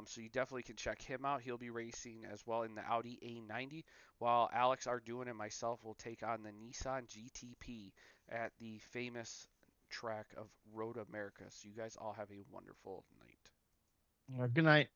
So you definitely can check him out. He'll be racing as well in the Audi A90, while Alex Arduin and myself will take on the Nissan GTP at the famous track of Road America. So you guys all have a wonderful night. Good night.